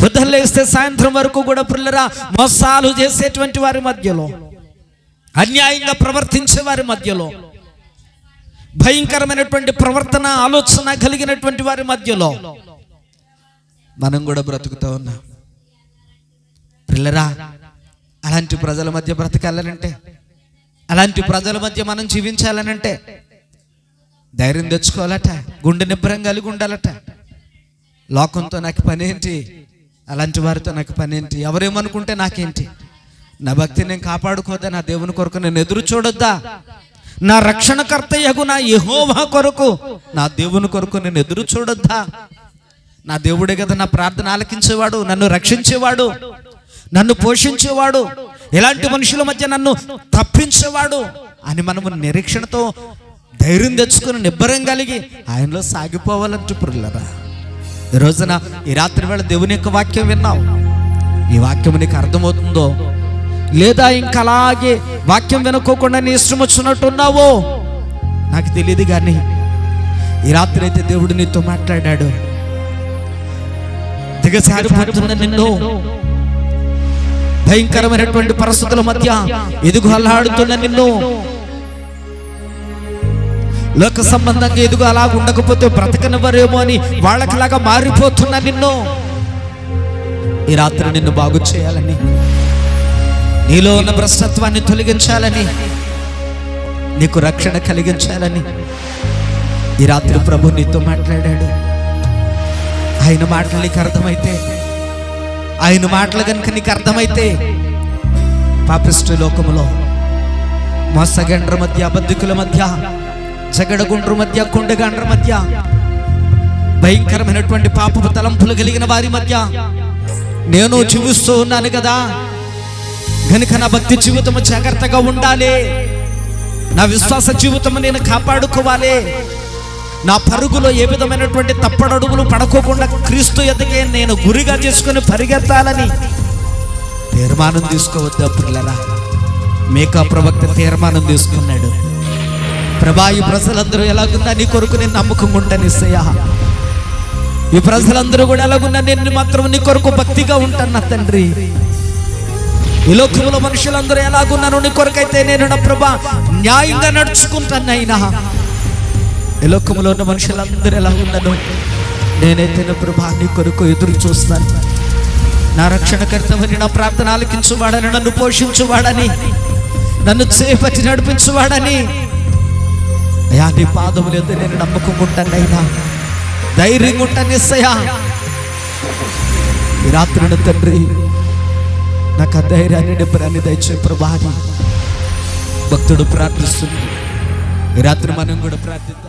పొద్దున్న లేస్తే సాయంత్రం వరకు కూడా పిల్లరా మోసాలు చేసేటువంటి వారి మధ్యలో, అన్యాయంగా ప్రవర్తించే వారి మధ్యలో, భయంకరమైనటువంటి ప్రవర్తన ఆలోచన కలిగినటువంటి వారి మధ్యలో మనం కూడా బ్రతుకుతూ ఉన్నాం. పిల్లరా, అలాంటి ప్రజల మధ్య బ్రతకాలనంటే, అలాంటి ప్రజల మధ్య మనం జీవించాలనంటే ధైర్యం తెచ్చుకోవాలట, గుండె నిబ్బరం కలిగి ఉండాలట. లోకంతో నాకు పని ఏంటి, అలాంటి వారితో నాకు పని ఏంటి, ఎవరేమనుకుంటే నాకేంటి, నా భక్తిని నేను కాపాడుకోదా, నా దేవుని కొరకు నేను ఎదురు చూడొద్దా, నా రక్షణకర్తయ్యగు నా యెహోవా కొరకు, నా దేవుని కొరకు నేను ఎదురు చూడొద్దా? నా దేవుడే కదా నా ప్రార్థన ఆలకించేవాడు, నన్ను రక్షించేవాడు, నన్ను పోషించేవాడు, ఇలాంటి మనుషుల మధ్య నన్ను తప్పించేవాడు అని మనము నిరీక్షణతో ధైర్యం తెచ్చుకుని నిబ్బరం కలిగి ఆయనలో సాగిపోవాలంటూ పురులరా. ఈ రోజున ఈ రాత్రి వేళ దేవుని యొక్క వాక్యం విన్నావు, ఈ వాక్యం నీకు అర్థమవుతుందో లేదా ఇంకా అలాగే వాక్యం వినుకోకుండా నీ ఇష్టం వచ్చినట్టున్నావో నాకు తెలియదు. కానీ ఈ రాత్రి అయితే దేవుడు నీతో మాట్లాడాడు. దిగజారిపోతున్న నిన్ను, భయంకరమైనటువంటి పరిస్థితుల మధ్య ఎదుగు అల్లాడుతున్న నిన్ను, లోక సంబంధంగా ఎదుగు అలా ఉండకపోతే బ్రతకనివ్వరేమో అని వాళ్ళకిలాగా మారిపోతున్న నిన్ను ఈ రాత్రి నిన్ను బాగు చేయాలని, నీలో ఉన్న భ్రష్టత్వాన్ని తొలగించాలని, నీకు రక్షణ కలిగించాలని ఈ రాత్రి ప్రభు నీతో మాట్లాడాడు. ఆయన మాటలు నీకు అర్థమైతే, ఆయన మాటలు కనుక నీకు అర్థమైతే, పాపిష్టి లోకములో మోసగండ్ర మధ్య, అబద్ధికుల మధ్య, జగడగుండ్ర మధ్య, కొండగాండ్ర మధ్య, భయంకరమైనటువంటి పాపపు తలంపులు కలిగిన వారి మధ్య నేను జీవిస్తూ ఉన్నాను కదా, కనుక నా భక్తి జీవితము జాగ్రత్తగా ఉండాలి, నా విశ్వాస జీవితము నేను కాపాడుకోవాలి, నా పరుగులో ఏ విధమైనటువంటి తప్పడడుగులు పడుకోకుండా క్రీస్తు ఎదుగే నేను గురిగా చేసుకుని పరిగెత్తాలని తీర్మానం తీసుకోవద్దు. పిల్లరా, మేకా ప్రవక్త తీర్మానం తీసుకున్నాడు. ప్రభా, ఈ ప్రజలందరూ ఎలాగున్నా నీ కొరకు నేను నమ్మకంగా ఉంటాను యేసయ్యా. ఈ ప్రజలందరూ కూడా ఎలాగున్నా నేను మాత్రం నీ కొరకు భక్తిగా ఉంటాను నా తండ్రి. ఈ లోకంలో మనుషులందరూ ఎలాగున్నాను నీ కొరకైతే నేను నా ప్రభా న్యాయంగా నడుచుకుంటాను. అయినా ఈ లోకంలో ఉన్న మనుషులందరూ ఎలాగున్నాను నేనైతే నా ప్రభా నీ కొరకు ఎదురు చూస్తాను. నా రక్షణకర్తమని, నా ప్రార్థన ఆలకించువాడని, నన్ను పోషించువాడని, నన్ను చేపట్టి నడిపించువాడని అయ్యా నీ పాదములు ఎదురు నేను నమ్మకం ఉంటాను. అయినా ధైర్యంగా ఉంటాను యేసయ్యా. ఈ రాత్రిని తండ్రి నాకు ఆ ధైర్యాన్ని నిబ్బరాన్ని దయచే ప్రభా అని భక్తుడు ప్రార్థిస్తుంది. ఈ రాత్రి మనం కూడా ప్రార్థిద్దాం.